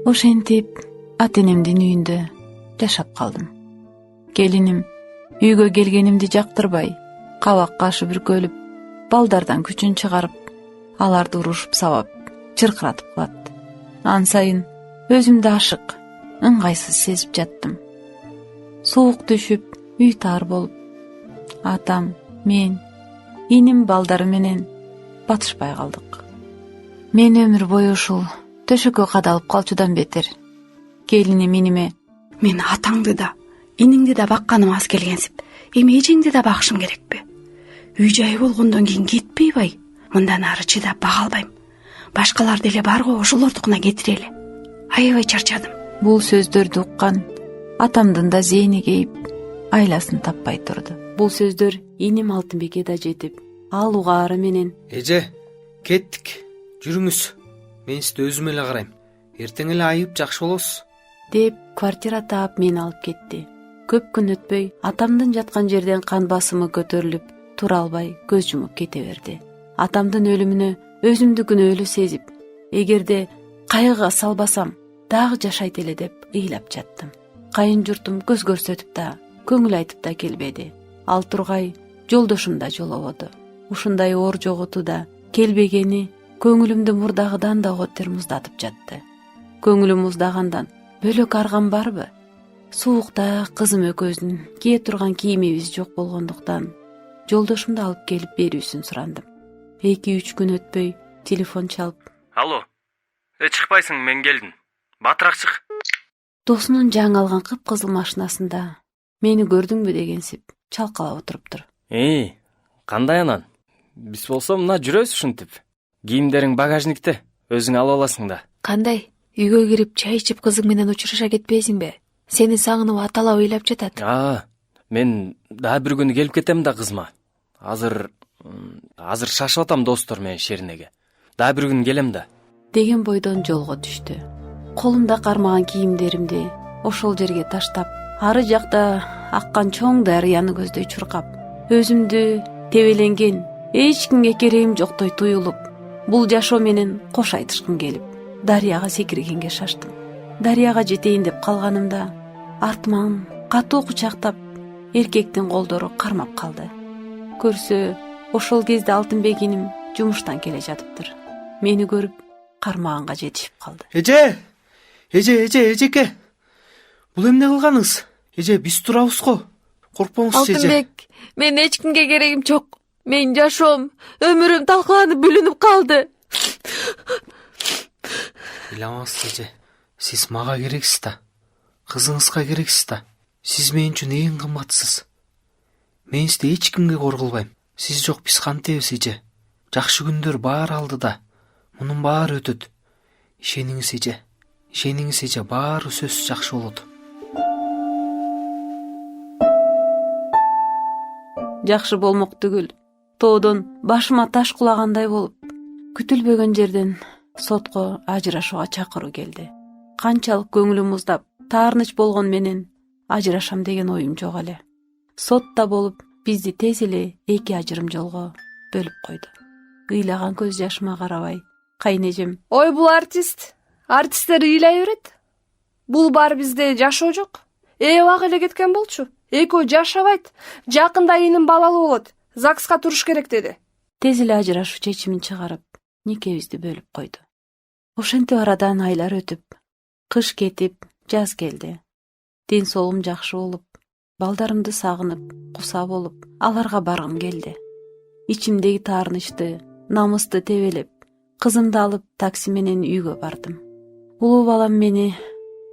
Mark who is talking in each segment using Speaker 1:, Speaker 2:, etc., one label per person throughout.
Speaker 1: Ошентип ата энемдин үйүндө жашап калдым. Келиним үйгө келгенимди жактырбай, кабак кашы бүркөлүп, балдардан күчүн чыгарып, аларды урушуп сабап, чыркыратып калат. Ан сайын өзүмдү ашык, ыңгайсыз сезип жаттым. Суук түшүп, үй таар болуп, атам, мен, иним балдары менен батышпай калдык. Мен өмүр бою ушул төшөккө кадалып калчудан бетер. Келиним иниме:
Speaker 2: "Мен атаңды да, иниңди да бакканым аз келгенсип, эми эжеңди да бакышым керекпи? Үй жай болгондон кийин кетпейбай, мындан ары чыдап бага албайм. Башкалар деле бар го, ошолордукуна кетирели. Аябай чарчадым."
Speaker 1: Бул сөздөрдү уккан атамдын да зээни кейип, айласын таппай турду. Бул сөздөр иним Алтынбекке да жетип, ал угаары менен:
Speaker 3: "Эже, кеттик. Жүрүңүз. Мен сизди өзүм эле карайм. Эртең эле айып жакшы болосуз"
Speaker 1: деп квартира таап мени алып кетти. Көп күн өтпөй атамдын жаткан жерден кан басымы көтөрүлүп, тура албай көз жумуп кете берди. Атамдын өлүмүнө өзүмдү күнөөлүү сезип, эгерде кайгыга салбасам дагы жашайт эле деп ыйлап жаттым. Кайын журтум көз көрсөтүп да, көңүл айтып да келбеди. Ал тургай жолдошум да жолободу. Ушундай оор жоготууда келбегени көңүлүмдү мурдагыдан да котер муздатып жатты. Көңүлүм муздагандан бөлөк арган барбы? Суукта кызым экөөбүздүн кие турган кийимибиз жок болгондуктан жолдошумду алып келип берүүсүн сурандым. 2-3 күн өтпөй телефон чалып:
Speaker 4: "Алло, чыкпайсың, мен келдим. Батыраак чык."
Speaker 1: Досунун жаңы алган кыпкызыл машинасында мени көрдүңбү дегенсип чалкалап отуруптур.
Speaker 4: Кандай анан? Биз болсо мына жүрөбүз ушинтип. Кийимдериң багажникте, өзүң алып аласың да.
Speaker 5: Кандай? Үйгө кирип чай ичип кызың менен учураша кетпейсиңби? Сени сагынып аталап ыйлап жатат.
Speaker 4: Мен дагы бир күнү келип кетем да кызма. Азыр шашып атам достор менен Шеринеге. Дагы бир күн келем да.
Speaker 1: Деген бойдон жолго түштү. Колумда кармаган кийимдеримди ошол жерге таштап, ары жакта аккан чоң дарыяны көздөй чуркап, өзүмдү тебеленген, эч кимге керегим жоктой туюлуп, бул жашоо менен кош айтышкым келип, дарыяга секиргенге шаштым. Дарыяга жетейин деп калганымда артыман катуу кучактап эркектин колдору кармап калды. Көрсө, ошол кезде Алтынбек иним жумуштан келе жатыптыр. Мени көрүп кармаганга жетишип калды.
Speaker 3: Эжеке. Бул эмне кылганыңыз? Эже, биз турабыз го. Коркпоңуз, эже.
Speaker 5: Алтынбек, мен эч кимге керегим жок. Мен жашоом, өмүрүм талкаланып бүлүнүп калды.
Speaker 3: Ыйламаңыз, эже. Сиз мага керексиз да. Кызыңызга керексиз да. Сиз мен үчүн эң кымбатсыз. Мен сизди эч кимге кор кылбайм. Сиз жок биз кантебиз, эже? Жакшы күндөр баары алдыда. Мунун баары өтөт. Ишениңиз, эже, баары сөзсүз жакшы болот.
Speaker 1: Жакшы болмок түгүл, тоодон башыма таш кулагандай болуп, күтүлбөгөн жерден сотко ажырашууга чакыруу келди. Канчалык көңүлүм муздап, таарыныч болгон менен ажырашам деген оюм жок эле. Сот да болуп, бизди тез эле 2 ажырым жолго бөлүп койду. Ыйлаган көз жашыма карабай, кайнежем:
Speaker 6: "Ой, бул артисттер ыйлай берет. Бул бар, бизде жашоо жок. Эбак эле кеткен болчу. Экөө жашабайт. Жакында иним балалуу болот. ЗАГСка туруш керек" деди.
Speaker 1: Тез эле ажырашуу чечимин чыгарып, никебизди бөлүп койду. Ошентип арадан айлар өтүп, кыш кетип, жаз келди. Ден соолугум жакшы болуп, балдарымды сагынып, куса болуп, аларга баргым келди. Ичимдеги таарынычты, намысты тебелеп, кызымды алып такси менен үйгө бардым. Улуу балам мени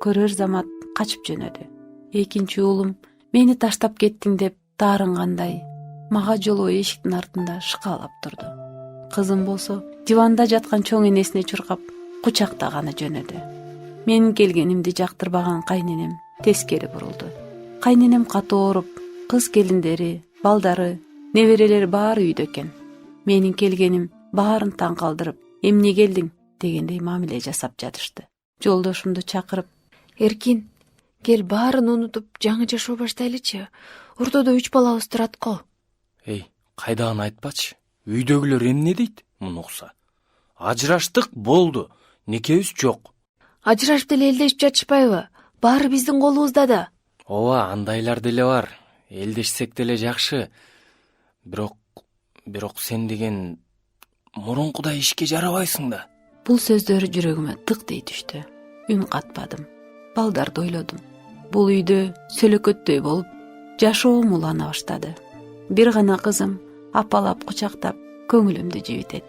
Speaker 1: көрөр замат качып жөнөдү. Экинчи уулум мени таштап кеттиң деп таарынгандай мага жолоо эшиктин артында шыкалап турду. Кызым болсо диванда жаткан чоң энесине чуркап, кучактаганы жөнөдү. Менин келгенимди жактырбаган кайненем тескери бурулду. Кайненем катуу ооруп, кыз келиндери, балдары, неберелери баары үйдө экен. Менин келгеним баарын таң калтырып, "Эмне келдиң?" дегендей мамиле жасап жатышты. Жолдошумду чакырып:
Speaker 5: Эркин, кел баарын унутуп жаңы жашоо баштайлычы. Ортодо 3 балабыз турат го.
Speaker 4: Кайдагын айтпачы. Үйдөгүлөр эмне дейт муну укса? Ажыраштык болду, никебиз жок.
Speaker 5: Ажырашып деле элдешип жатышпайбы? Баары биздин колубузда да.
Speaker 4: ооба, андайлар деле бар. Элдешсек деле жакшы. Бирок сен деген мурункудай ишке жарабайсың да.
Speaker 1: Бул сөздөр жүрөгүмө тык дей түштү. Үн катпадым. Балдарды ойлодум. Бул үйдө сөлөкөттөй болуп, жашоом улана баштады. Бир гана кызым апалап кучактап көңүлүмдү жибитет.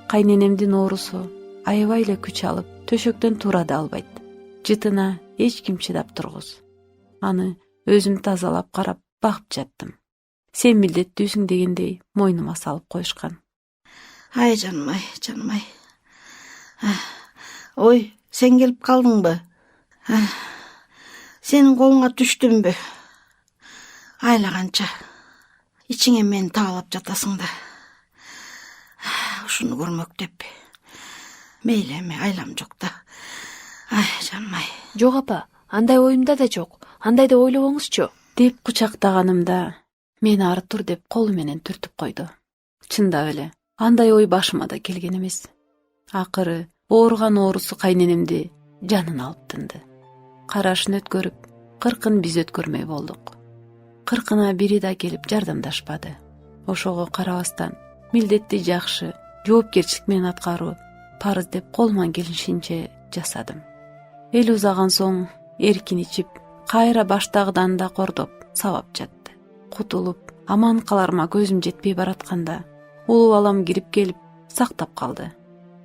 Speaker 1: Кайненемдин оорусу аябай эле күч алып, төшөктөн тура да албайт. Жытына эч ким чыдап тургус. Аны өзүм тазалап карап багып жаттым. Сен милдеттүүсүң дегендей мойнума салып коюшкан.
Speaker 7: Ай жаным, ай. Ой, сен келип калдыңбы? Сенин колуңа түштүмбү? Айлаганча ичиңе мени таалап жатасың да. Ушуну көрмөктеп. Мейли эми айлам жок да. Ай жаным, ай.
Speaker 5: Жок апа, андай оюмда да жок. Андай да ойлобоңузчу.
Speaker 1: Деп кучактаганымда мени ары тур деп колу менен түртүп койду. Чындап эле, андай ой башыма да келген эмес. Акыры ооруган оорусу кайненемди жанын алып тынды. Карашын өткөрүп, 40 биз өткөрмөй болдук. 40 бири да келип жардамдашпады. Ошого карабастан милдетти жакшы, жоопкерчилик менен аткаруу парыз деп колуман келишинче жасадым. Эл узаган соң эркин ичип, кайра баштагыдан да кордоп, сабап жатты. Кутулуп, аман каларыма көзүм жетпей баратканда, улуу балам кирип келип сактап калды.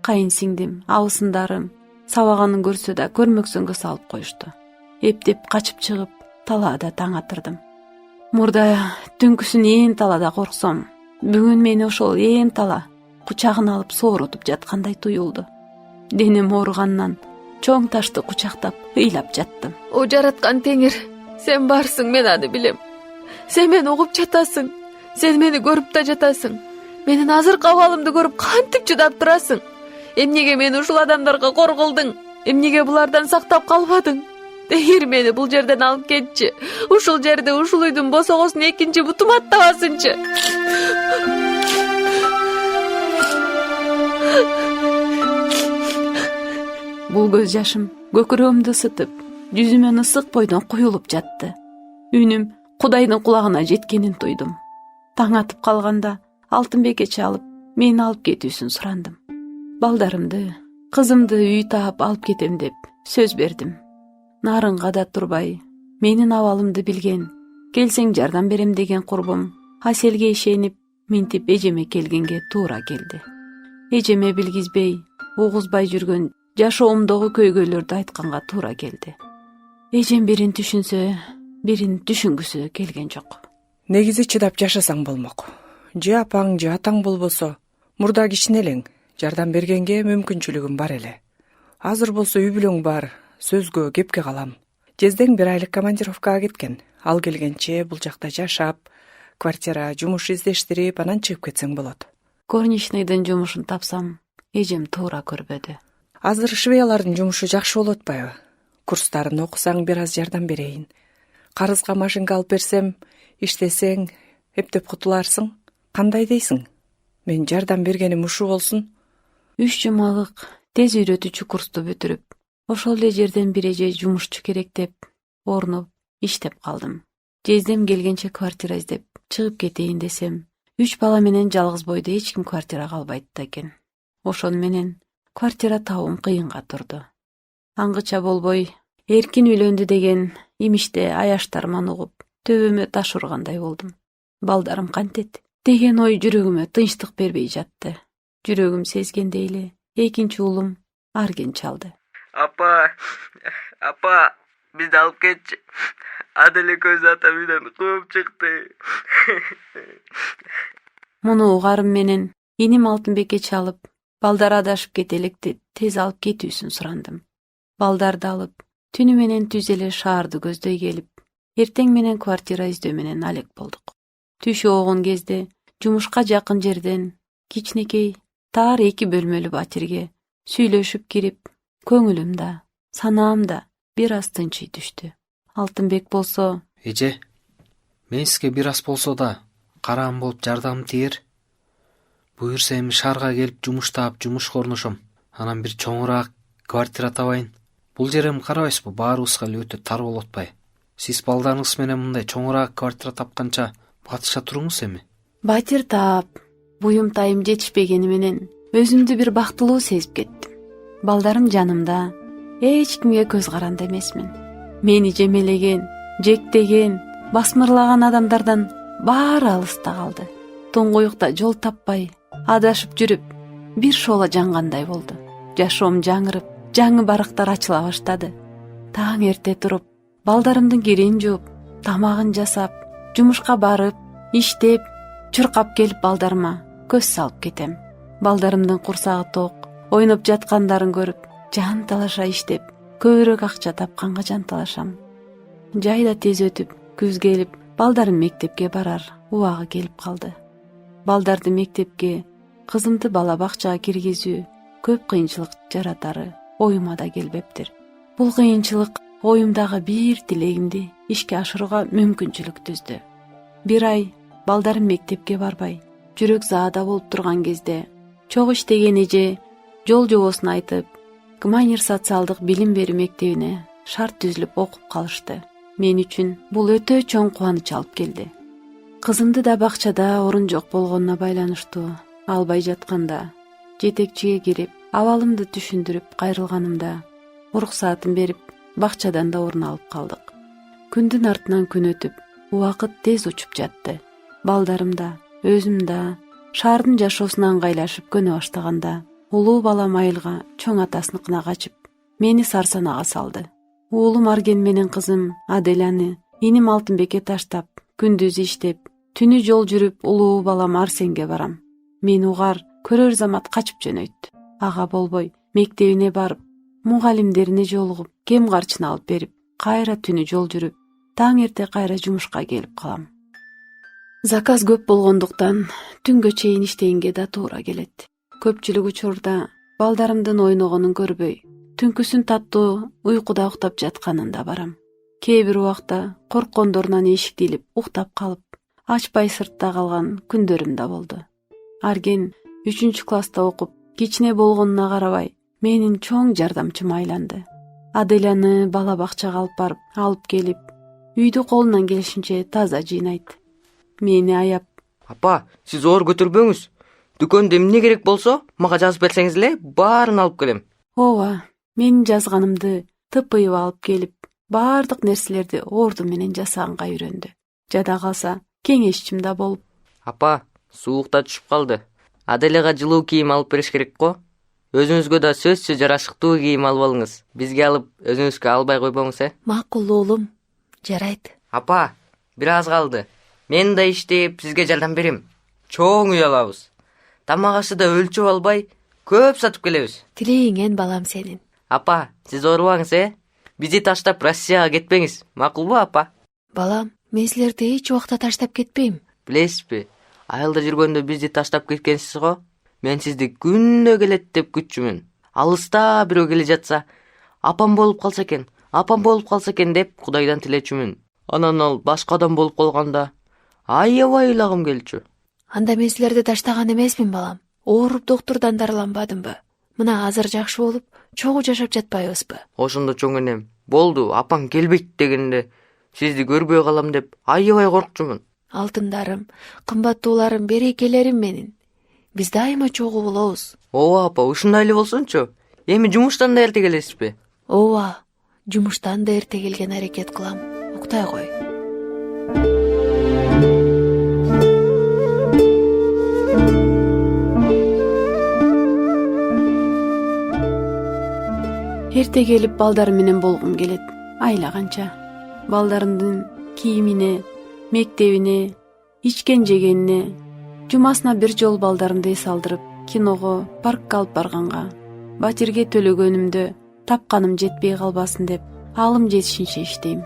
Speaker 1: Кайын сиңдим, абысындарым сабаганын көрсө да көрмөксөнгө салып коюшту. Эптеп качып чыгып, талаада таң атырдым. Мурда түнкүсүн ээн талада корксом, бүгүн мени ошол ээн тала кучагына алып сооротуп жаткандай туюлду. Денем ооругандан чоң ташты кучактап ыйлап жаттым.
Speaker 5: О жараткан теңир, сен барсың, мен аны билем. Сен мени угуп жатасың. Сен мени көрүп да жатасың. Менин азыркы абалымды көрүп кантип чыдап турасың? Эмнеге мени ушул адамдарга кор кылдың? Эмнеге булардан сактап калбадың? Теңир мени бул жерден алып кетчи. Ушул жерде ушул үйдүн босогосун экинчи бутум аттабасынчы.
Speaker 1: Бул көз жашым көкүрөгүмдү ысытып, жүзүмөн ысык бойдон куюлуп жатты. Үнүм Кудайдын кулагына жеткенин туйдум. Таң атып калганда Алтынбек эче алып, мени алып кетүүсүн сурандым. Балдарымды, кызымды үй таап алып кетем деп сөз бердим. Нарынга да турбай, менин абалымды билген, келсең жардам берем деген курбум Аселге ишенип, минтип эжеме келгенге туура келди. Эжеме билгизбей, угузбай жүргөн жашоомдогу көйгөйлөрдү айтканга туура келди. Эжем бирин түшүнсө, бирин түшүнгүсү келген жок.
Speaker 8: Негизи чыдап жашасаң болмок. Же апаң, же атаң болбосо, мурда кичине элең жардам бергенге мүмкүнчүлүгүм бар эле. Азыр болсо үй бүлөң бар, сөзгө, кепке калам. Жездең 1 айлык командировкага кеткен. Ал келгенче бул жакта жашап, квартира, жумуш издештирип, анан чыгып кетсең болот.
Speaker 1: Горничныйдын жумушун тапсам, эжем туура көрбөдү.
Speaker 8: Азыр швеялардын жумушу жакшы болуп атпайбы? Курстарын окусаң, бир аз жардам берейин. Карызга машинка алып берсем, иштесең, эптеп кутуларсың. Кандай дейсиң? Мен жардам бергеним ушул болсун.
Speaker 1: 3 жумалык тез үйрөтүүчү курсту бүтүрүп, ошол эле жерден бир эже жумушчу керек деп, орнуп, иштеп калдым. Жездем келгенче квартира издеп, чыгып кетейин десем, 3 бала менен жалгыз бойду эч ким квартирага албайт да экен. Ошону менен квартира табуум кыйынга турду. Аңгыча болбой, эркин үйлөндү деген имиште аяштарыман угуп, төбөмө таш ургандай болдум. Балдарым кантет деген ой жүрөгүмө тынчтык бербей жатты. Жүрөгүм сезгендей эле экинчи уулум Арген чалды.
Speaker 9: Апа, бизди алып кетчи. Аделе көз ата үйдөн кууп чыкты.
Speaker 1: Муну угарым менен иним Алтынбекке чалып, балдар адашып кетелик деп тез алып кетүүсүн сурандым. Балдарды алып, түнү менен түз эле шаарды көздөй келип, эртең менен квартира издөө менен алек болдук. Түш оогон кезде жумушка жакын жерден кичинекей таар 2 бөлмөлүү батирге сүйлөшүп кирип, көңүлүм да, санаам да бир аз тынчый түштү. Алтынбек болсо,
Speaker 3: Эже, мен сизге бир аз болсо да караам болуп жардам тиер. Буюрса эми шаарга келип жумуш таап жумушка орношом. Анан бир чоңураак квартира табайын. Бул жер эми карабайсызбы, баарыбызга эле өтө тар болуп атпайбы? Сиз балдарыңыз менен мындай чоңураак квартира тапканча батыша туруңуз эми.
Speaker 1: Батир таап, буюм-тайым жетишпегени менен өзүмдү бир бактылуу сезип кеттим. Балдарым жанымда, эч кимге көз каранды эмесмин. Мени жемелеген, жектеген, басмырлаган адамдардан баары алыста калды. Тоңгоюкта жол таппай, адашып жүрүп, бир шола жангандай болду. Жашоом жаңырып, жаңы барактар ачыла баштады. Таң эрте туруп, балдарымдын кирин жууп, тамагын жасап, жумушка барып, иштеп, чуркап келип балдарыма көз салып кетем. Балдарымдын курсагы ток, ойноп жаткандарын көрүп, жан талаша иштеп, көбүрөөк акча тапканга жан талашам. Жайда тез өтүп, күз келип, балдарым мектепке барар убагы келип калды. Балдарды мектепке, кызымды бала бакчага киргизүү көп кыйынчылык жаратары оюма да келбептир. Бул кыйынчылык оюмдагы бир тилегимди ишке ашырууга мүмкүнчүлүк түздү. Бир ай балдарым мектепке барбай, жүрөк заада болуп турган кезде чогуу иштеген эже жол жобосун айтып, Гуманир социалдык билим берүү мектебине шарт түзүлүп окуп калышты. Мен үчүн бул өтө чоң кубаныч алып келди. Кызымды да бакчада орун жок болгонуна байланыштуу албай жатканда жетекчиге кирип, абалымды түшүндүрүп кайрылганымда уруксаатын берип, бакчадан да орун алып калдык. Күндүн артынан күн өтүп, убакыт тез учуп жатты. Балдарым да, өзүм да шаардын жашоосуна ыңгайлашып көнө баштаганда, улуу балам айылга чоң атасыныкына качып, мени сарсанага салды. Уулум Арген менен кызым Аделяны иним Алтынбекке таштап, күндүз иштеп, түнү жол жүрүп улуу балам Арсенге барам. Мен угар көрөр замат качып жөнөйт. Ага болбой, мектебине барып, мугалимдерине жолугуп, кем карчын алып берип, кайра түнү жол жүрүп, таң эрте кайра жумушка келип калам. Заказ көп болгондуктан түнгө чейин иштегенге да туура келет. Көпчүлүк учурда балдарымдын ойногонун көрбөй, түнкүсүн таттуу уйкуда уктап жатканында барам. Кээ бир убакта корккондорунан эшикти илип уктап калып, ачпай сыртта калган күндөрүм да болду. Арген 3-класста окуп, кичине болгонуна карабай, менин чоң жардамчыма айланды. Аделяны бала бакчага алып барып, алып келип, үйдү колунан келишинче таза жыйнайт. Мени аяп,
Speaker 9: Апа, сиз оор көтөрбөңүз. Дүкөндө эмне керек болсо, мага жазып берсеңиз эле, баарын алып келем.
Speaker 1: ооба, менин жазганымды тыпыйып алып келип, баардык нерселерди орду менен жасаганга үйрөндү. Жада калса, кеңешчим да болуп.
Speaker 9: Апа, суукта түшүп калды. Аделяга жылуу кийим алып бериш керек го. Өзүңүзгө да сөзсүз жарашыктуу кийим алып алыңыз. Бизге алып, өзүңүзгө албай койбоңуз,
Speaker 5: Макул уулум, жарайт.
Speaker 9: Апа, бир аз калды. Мен да иштеп, сизге жардам берем. Чоң үй алабыз. Тамак ашты да өлчөп албай, көп сатып келебиз.
Speaker 5: Тилегиңен балам сенин.
Speaker 9: Апа, сиз оорубаңыз, Бизди таштап Россияга кетпеңиз. Макулбу, апа?
Speaker 5: Балам, мен силерди эч убакта таштап кетпейм.
Speaker 9: Билесизби? Айылда жүргөндө бизди таштап кеткенсиз го. Мен сизди күндө келет деп күтчүмүн. Алыста бирөө келе жатса, апам болуп калса экен деп Кудайдан тилечүмүн. Анан ал башка адам болуп калганда аябай ыйлагым келчү.
Speaker 5: Анда мен силерди таштаган эмесмин, балам. Ооруп доктурдан дарыланбадымбы? Мына азыр жакшы болуп, чогуу жашап жатпайбызбы?
Speaker 9: Ошондо чоң энем, болду, апаң келбейт дегенде, сизди көрбөй калам деп аябай коркчумун.
Speaker 5: Алтындарым, кымбаттууларым, берекелерим менин. Биз дайыма чогуу болобуз.
Speaker 9: Ооба апа, ушундай эле болсунчу. Эми жумуштан да эрте келесизби?
Speaker 5: Ооба, жумуштан да эрте келген аракет кылам. Уктай кой.
Speaker 1: Эрте келип балдарым менен болгум келет. Айлаганча. Балдарымдын кийимине, мектебине, ичкен жегенине, жумасына бир жол балдарымды эс алдырып, киного, паркка алып барганга, батирге төлөгөнүмдө тапканым жетпей калбасын деп, алым жетишинче иштейм.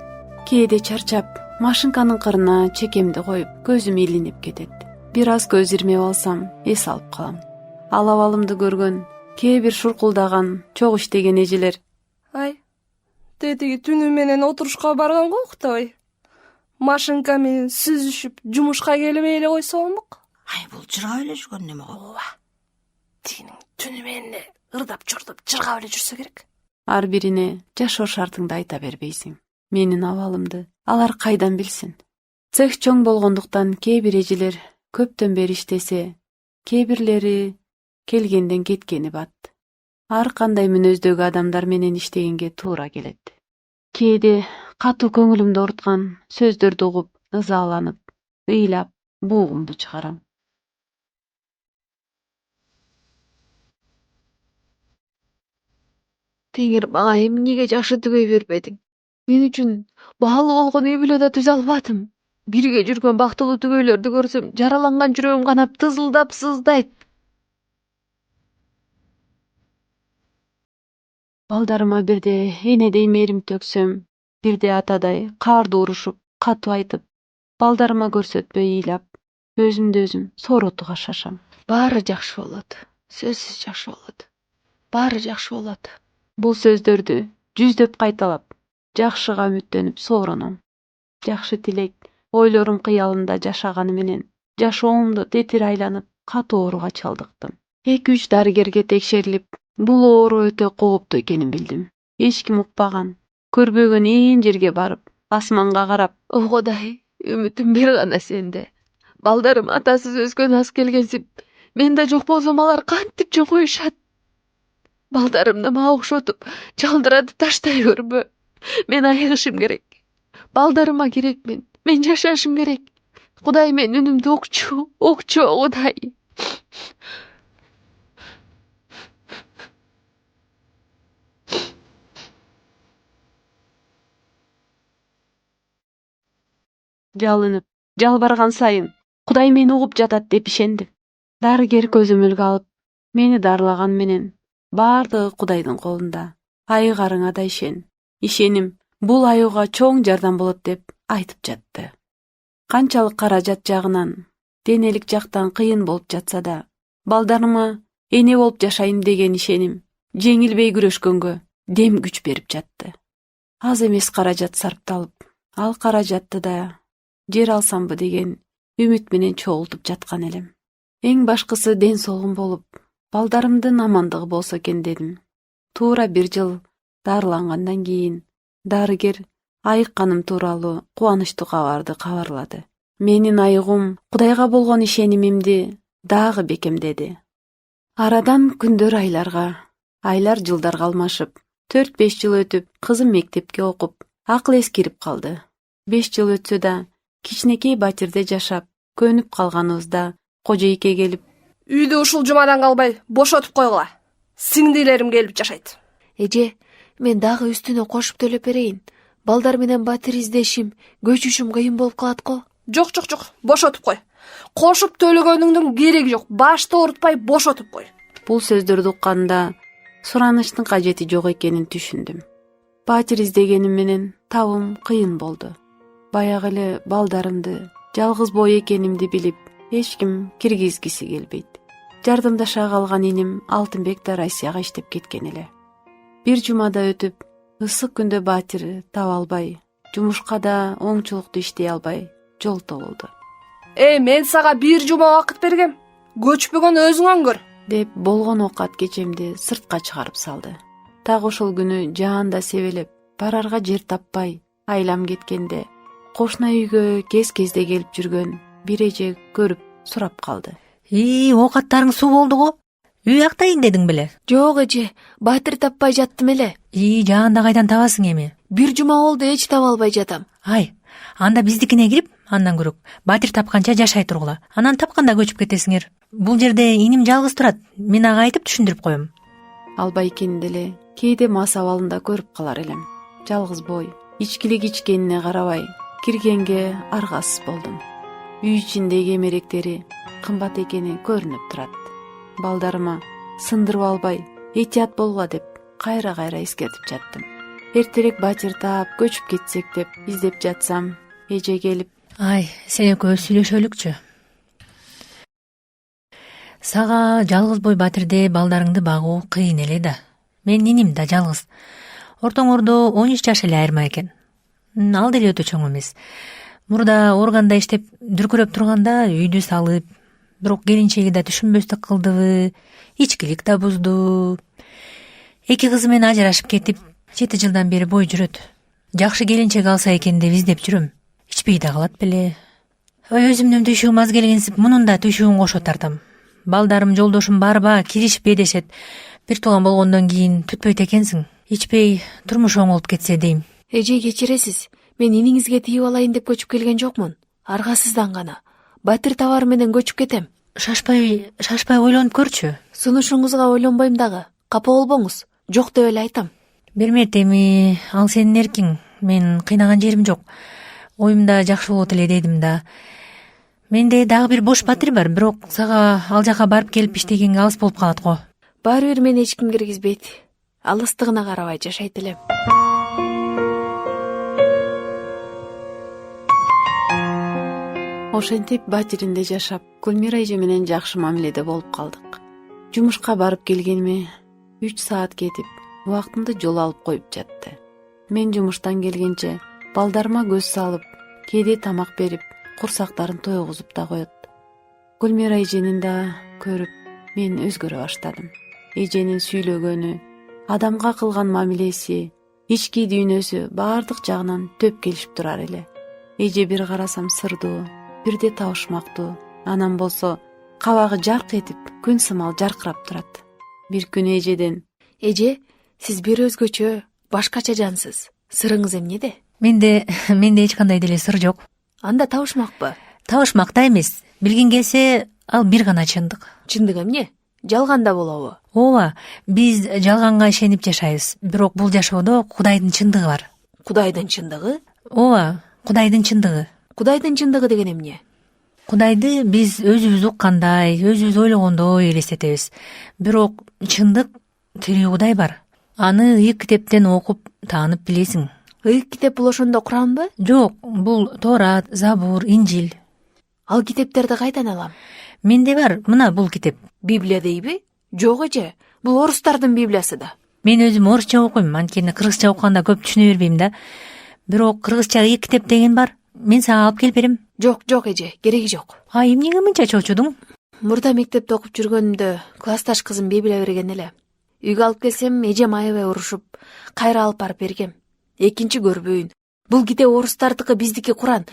Speaker 1: Кээде чарчап, машинканын кырына чекемди коюп, көзүм илинип кетет. Бир аз көз ирмеп алсам, эс алып калам. Ал абалымды көргөн кээ бир шуркулдаган, чогуу иштеген эжелер:
Speaker 6: Ай, тетиги түнү менен отурушка барганго уктабай. Машинка менен сүзүшүп, жумушка келбей эле койсо болмок.
Speaker 7: Ай, бул жыргап эле жүргөн неме го.
Speaker 6: Ооба. Тигинин түнү менен ырдап чордоп жыргап эле жүрсө керек.
Speaker 1: ар бирине жашоо шартыңды айта бербейсиң. Менин абалымды алар кайдан билсин? Цех чоң болгондуктан кээ бир эжелер көптөн бери иштесе, кээ бирлери келгенден кеткени бат. Ар кандай мүнөздөгү адамдар менен иштегенге туура келет. Кээде катуу көңүлүмдү ооруткан сөздөрдү угуп, ызаланып, ыйлап, буугумду чыгарам.
Speaker 5: Теңир мага эмнеге жакшы түгөй бербедиң? Мен үчүн баалуу болгон үй бүлө да түзө албадым. Бирге жүргөн бактылуу түгөйлөрдү көрсөм, жараланган жүрөгүм канап тызылдап сыздайт.
Speaker 1: Балдарыма бирде энедей мээрим төксөм, бирде атадай каардуу урушуп, катуу айтып, балдарыма көрсөтпөй ыйлап, өзүмдү өзүм сооротууга шашам.
Speaker 5: Баары жакшы болот. Сөзсүз жакшы болот. Баары жакшы болот.
Speaker 1: Бул сөздөрдү жүздөп кайталап, жакшыга үмүттөнүп соороном. Жакшы тилек, ойлорум кыялында жашаганы менен жашоомду тетир айланып, катуу ооруга чалдыктым. 2-3 дарыгерге текшерилип, бул оору өтө кооптуу экенин билдим. Эч ким укпаган, көрбөгөн ээн жерге барып, асманга карап,
Speaker 5: О Кудай, үмүтүм бир гана сенде. Балдарым атасыз өскөн аз келгенсип, мен да жок болсом алар кантип чоңоюшат? Балдарымды мага окшотуп, жалдыратып таштай көрбө. Мен айыгышым керек. Балдарыма керекмин. Мен жашашым керек. Кудай, мен үнүмдү окчу, Кудай.
Speaker 1: жалынып, жалбарган сайын Кудай мени угуп жатат деп ишендим. Дарыгер көзөмөлгө алып, мени дарылаган менен баардыгы Кудайдын колунда. Айыгарыңа да ишен. Ишеним бул аюуга чоң жардам болот деп айтып жатты. Канчалык каражат жагынан, денелик жактан кыйын болуп жатса да, балдарыма эне болуп жашайм деген ишеним жеңилбей күрөшкөнгө дем күч берип жатты. Аз эмес каражат сарпталып, ал каражатты да жер алсамбы деген үмүт менен чогултуп жаткан элем. Эң башкысы ден соолугум болуп, балдарымдын амандыгы болсо экен дедим. Туура 1 жыл дарылангандан кийин дарыгер айыкканым тууралуу кубанычтуу кабарды кабарлады. Менин айыгуум Кудайга болгон ишенимимди дагы бекемдеди. Арадан күндөр айлар жылдарга алмашып, 4-5 жыл өтүп, кызым мектепке окуп, акыл эс кирип калды. 5 жыл өтсө да, кичинекей батирде жашап, көнүп калганыбызда кожойке келип,
Speaker 6: Үйдү ушул жумадан калбай бошотуп койгула. Сиңдилерим келип жашайт.
Speaker 5: Эже, мен дагы үстүнө кошуп төлөп берейин. Балдар менен батир издешим, көчүшүм кыйын болуп калат го.
Speaker 6: Жок, бошотуп кой. Кошуп төлөгөнүңдүн кереги жок. Башты оорутпай бошотуп кой.
Speaker 1: Бул сөздөрдү укканда суранычтын кажети жок экенин түшүндүм. Батир издегеним менен табым кыйын болду. Баягы эле балдарымды, жалгыз бой экенимди билип, эч ким киргизгиси келбейт. Жардамдаша калган иним Алтынбек да Россияга иштеп кеткен эле. 1 жумада өтүп, ысык күндө батир таба албай, жумушка да оңчулуктуу иштей албай, жолто болду.
Speaker 6: Мен сага 1 жума убакыт бергем. Көчпөгөн өзүң өңгөр.
Speaker 1: Деп болгон окат кечемди сыртка чыгарып салды. Так ошол күнү жаанда себелеп, барарга жер таппай, айлам кеткенде, кошуна үйгө кез-кезде келип жүргөн бир эже көрүп сурап калды.
Speaker 10: Оокаттарың суу болду го. Үй актайын дедиң беле?
Speaker 5: Жок эже, батир таппай жаттым эле.
Speaker 10: Жаанда кайдан табасың эми?
Speaker 5: 1 жума болду эч таба албай жатам.
Speaker 10: Анда биздикине кирип, андан көрөк батир тапканча жашай тургула. Анан тапканда көчүп кетесиңер. Бул жерде иним жалгыз турат. Мен ага айтып түшүндүрүп коем.
Speaker 1: Албай экенин деле кээде мас абалында көрүп калар элем. Жалгыз бой, ичкилик ичкенине карабай, киргенге аргасыз болдум. Үй ичиндеги эмеректери кымбат экени көрүнүп турат. Балдарыма сындырып албай, этият болгула деп кайра эскертип жаттым. Эртерээк батир таап көчүп кетсек деп издеп жатсам, эже келип,
Speaker 10: Сен экөөбүз сүйлөшөлүкчү. Сага жалгыз бой батирде балдарыңды багуу кыйын эле да. Менин иним да жалгыз. Ортоңордо 13 жаш эле айырма экен. Ал деле өтө чоң эмес. Мурда органда иштеп дүркүрөп турганда үйдү салып, бирок келинчеги да түшүнбөстүк кылдыбы, ичкилик да бузду. Эки кызы менен ажырашып кетип, 7 жылдан бери бой жүрөт. Жакшы келинчек алса экен деп издеп жүрөм. Ичпей да калат беле. Өзүмдүн түшүгүм аз келгенсип, мунун да түшүгүн кошо тартам. Балдарым, жолдошум барба, киришпе дешет. Бир тууган болгондон кийин түтпөйт экенсиң. Ичпей турмуш оңолуп кетсе дейм.
Speaker 5: Эже, кечиресиз. Мен иниңизге тийип алайын деп көчүп келген жокмун. Аргасыздан гана. Батир товар менен көчүп кетем.
Speaker 10: Шашпай ойлонуп көрчү.
Speaker 5: Сунушуңузга ойлонбойм дагы. Капа болбоңуз. Жок деп эле айтам.
Speaker 10: Бермет, эми ал сенин эркиң. Мен кыйнаган жерим жок. Оюмда жакшы болот эле дедим да. Менде дагы бир бош батир бар, бирок сага ал жака барып келип иштегенге алыс болуп калат го.
Speaker 5: Баары бир мени эч ким киргизбейт. Алыстыгына карабай жашайт элем.
Speaker 1: Ошентип батиринде жашап, Гүлмира эже менен жакшы мамиледе болуп калдык. Жумушка барып келгениме 3 саат кетип, убактымды жол алып коюп жатты. Мен жумуштан келгенче балдарыма көз салып, кээде тамак берип, курсактарын тойгузуп да коет. Гүлмира эженин да көрүп, мен өзгөрө баштадым. Эженин сүйлөгөнү, адамга кылган мамилеси, ички дүйнөсү баардык жагынан төп келишип турар эле. Эже бир карасам сырдуу, бирде табышмактуу, анан болсо кабагы жарк этип, күн сымал жаркырап турат. Бир күнү эжеден:
Speaker 5: Эже, сиз бир өзгөчө, башкача жансыз. Сырыңыз эмнеде?
Speaker 10: Менде эч кандай деле сыр жок.
Speaker 5: Анда табышмакпы?
Speaker 10: Табышмак да эмес. Билгин келсе, ал бир гана чындык.
Speaker 5: Чындык эмне? Жалган да болобу?
Speaker 10: Ооба, биз жалганга ишенип жашайбыз. Бирок бул жашоодо Кудайдын чындыгы бар.
Speaker 5: Кудайдын чындыгы?
Speaker 10: Ооба, Кудайдын чындыгы.
Speaker 5: Кудайдын чындыгы деген эмне?
Speaker 10: Кудайды биз өзүбүз уккандай, өзүбүз ойлогондой элестетебиз. Бирок чындык тирүү Кудай бар. Аны ыйык китептен окуп, таанып билесиң.
Speaker 5: Ыйык китеп бул ошондо Куранбы?
Speaker 10: Жок, бул Торат, Забур, Инжил.
Speaker 5: Ал китептерди кайдан алам?
Speaker 10: Менде бар, мына бул китеп.
Speaker 5: Библия дейби? Жок эже, бул орустардын библиясы да.
Speaker 10: Мен өзүм орусча окуйм, анткени кыргызча окуганда көп түшүнө бербейм да. Бирок кыргызча ыйык китеп деген бар. Мен сага алып келип берем.
Speaker 5: Жок эже, кереги жок.
Speaker 10: Эмнеге мынча чочудуң?
Speaker 5: Мурда мектепте окуп жүргөнүмдө классташ кызым библия берген эле. Үйгө алып келсем, эжем аябай урушуп, кайра алып барып бергем. Экинчи көрбөйүн. Бул китеп орустардыкы, биздики Куран.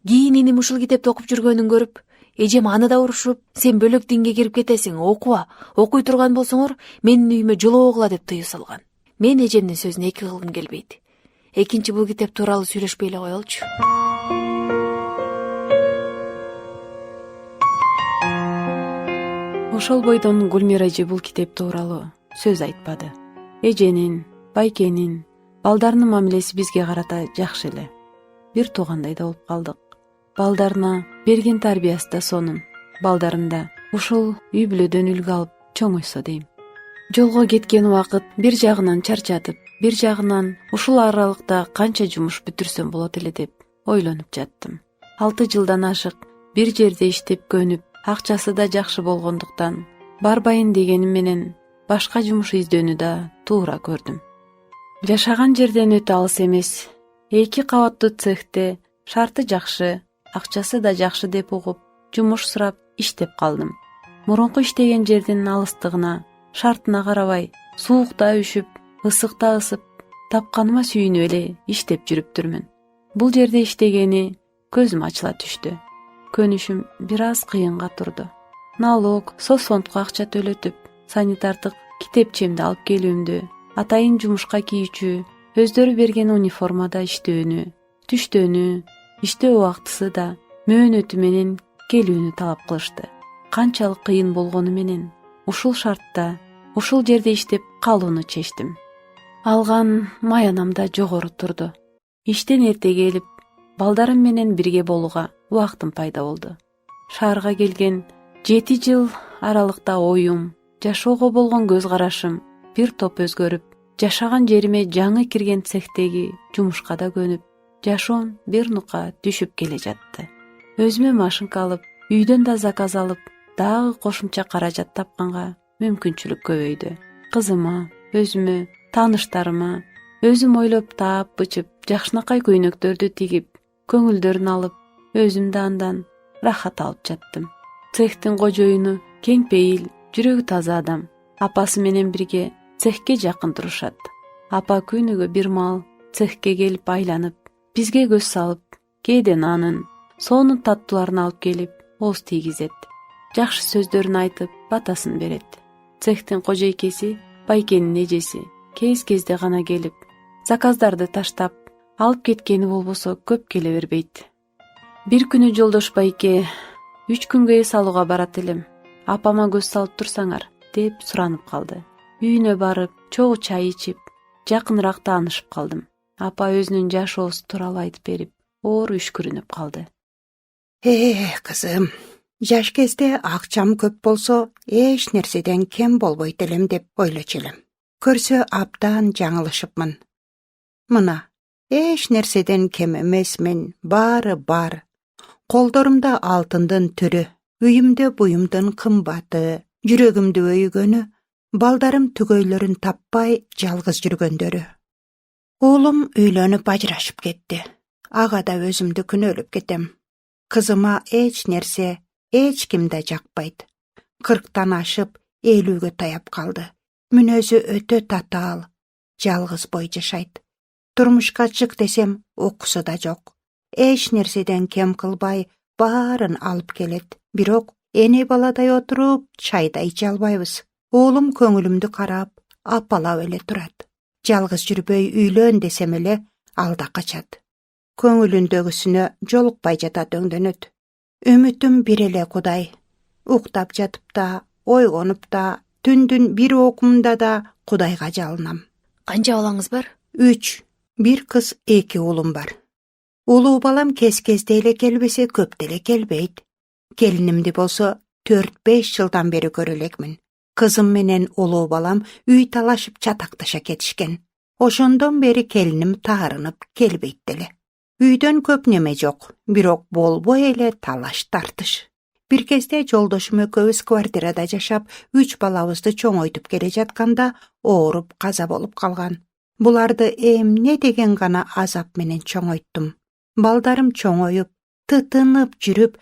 Speaker 5: Кийин иним ушул китепти окуп жүргөнүн көрүп, эжем аны да урушуп, сен бөлөк динге кирип кетесиң, окуба. Окуй турган болсоңор, менин үйүмө жолобогула деп тыюу салган. Мен эжемдин сөзүнө эки кылгым келбейт. Экинчи бул китеп тууралуу сүйлөшпөй эле коелучу.
Speaker 1: Ошол бойдон Гүлмира эже бул китеп тууралуу сөз айтпады. Эженин, байкенин, балдарынын мамилеси бизге карата жакшы эле. Бир туугандай да болуп калдык. Балдарына берген тарбиясы да сонун. Балдарым да ушул үй бүлөдөн үлгү алып чоңойсо дейм. Жолго кеткен убакыт бир жагынан чарчатып, бир жагынан ушул аралыкта канча жумуш бүтүрсөм болот эле деп ойлонуп жаттым. 6 жылдан ашык бир жерде иштеп көнүп, акчасы да жакшы болгондуктан барбайын дегеним менен башка жумуш издөөнү да туура көрдүм. Жашаган жерден өтө алыс эмес. 2 кабаттуу цехте шарты жакшы, акчасы да жакшы деп угуп, жумуш сурап иштеп калдым. Мурунку иштеген жердин алыстыгына, шартына карабай, суукта үшүп, ысыкта ысып, тапканыма сүйүнүп эле иштеп жүрүптүрмүн. Бул жерде иштегени көзүм ачыла түштү. Көнүшүм бир аз кыйынга турду. Налог, соцфондко акча төлөтүп, санитардык китепчемди алып келүүмдү, атайын жумушка кийүүчү, өздөрү берген униформада иштөөнү, түштөөнү, иштөө убактысы да мөөнөтү менен келүүнү талап кылышты. Канчалык кыйын болгону менен ушул шартта, ушул жерде иштеп калууну чечтим. Алган маянам да жогору турду. Иштен эрте келип, балдарым менен бирге болууга убактым пайда болду. Шаарга келген 7 жыл аралыкта оюм, жашоого болгон көз карашым бир топ өзгөрүп, жашаган жериме жаңы кирген цехтеги жумушка да көнүп, жашоом бир нука түшүп келе жатты. Өзүмө машинка алып, үйдөн да заказ алып, дагы кошумча каражат тапканга мүмкүнчүлүк көбөйдү. Кызыма, өзүмө, тааныштарыма, өзүм ойлоп таап бычып, жакшынакай көйнөктөрдү тигип, көңүлдөрүн алып, өзүм да андан рахат алып жаттым. Цехтин кожоюну кең пейил, жүрөгү таза адам. Апасы менен бирге цехке жакын турушат. Апа күнүгө бир маал цехке келип айланып, бизге көз салып, кээде нанын, соонун таттууларын алып келип, ооз тийгизет. Жакшы сөздөрүн айтып, батасын берет. Цехтин кожойкеси, Байкенин эжеси, кез-кезде гана келип, заказдарды таштап, алып кеткени болбосо көп келе бербейт. Бир күнү жолдош Байке, 3 күнгө эс алууга барат элем. Апама көз салып турсаңар, деп суранып калды. Үйүнө барып, чогуу чай ичип, жакыныраак таанышып калдым. Апа өзүнүн жашоосу тууралуу айтып берип, оор үшкүрүнүп калды.
Speaker 7: Кызым, жаш кезде акчам көп болсо, эч нерседен кем болбойт элем деп ойлочу элем. Көрсө абдан жаңылышыпмын. Мына, эч нерседен кем эмесмин, баары бар. Колдорумда алтындын түрү, үйүмдө буюмдун кымбаты, жүрөгүмдү өйгөнү, балдарым түгөйлөрүн таппай жалгыз жүргөндөрү. Уулум үйлөнүп ажырашып кетти. Ага да өзүмдү күнөөлөп кетем. Кызыма эч нерсе, эч ким да жакпайт. 40тан ашып, 50-гө таяп калды. Мүнөзү өтө татаал, жалгыз бой жашайт. Турмушка чык десем, окусу да жок. Эч нерседен кем кылбай, баарын алып келет. Бирок эне баладай отуруп, чайда иче албайбыз. Уулум көңүлүмдү карап, апалап эле турат. Жалгыз жүрбөй үйлөн десем эле, алда качат. Көңүлүндөгүсүнө жолукпай жатат өңдөнөт. Үмүтүм бир эле Кудай. Уктап жатып да, ойгонуп да, түндүн бир окумунда да Кудайга жалынам.
Speaker 5: Канча балаңыз бар?
Speaker 7: 3. Бир кыз, 2 уулум бар. Улуу балам кез-кезде эле келбесе, көп деле келбейт. Келинимди болсо 4-5 жылдан бери көрө элекмин. Кызым менен улуу балам үй талашып чатакташа кетишкен. Ошондон бери келиним таарынып келбейт деле. Үйдөн көп неме жок, бирок болбой эле талаш тартыш. Бир кезде жолдошум экөөбүз квартирада жашап, 3 балабызды чоңойтуп келе жатканда ооруп каза болуп калган. Буларды эмне деген гана азап менен чоңойттум. Балдарым чоңоюп, тытынып жүрүп,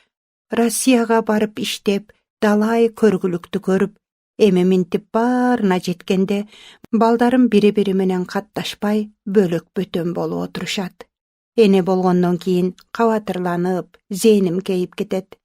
Speaker 7: Россияга барып иштеп, далай көргүлүктү көрүп, эми минтип баарына жеткенде, балдарым бири-бири менен катташпай, бөлөк бөтөн болуп отурушат. Эне болгондон кийин кабатырланып, зээним кейип кетет.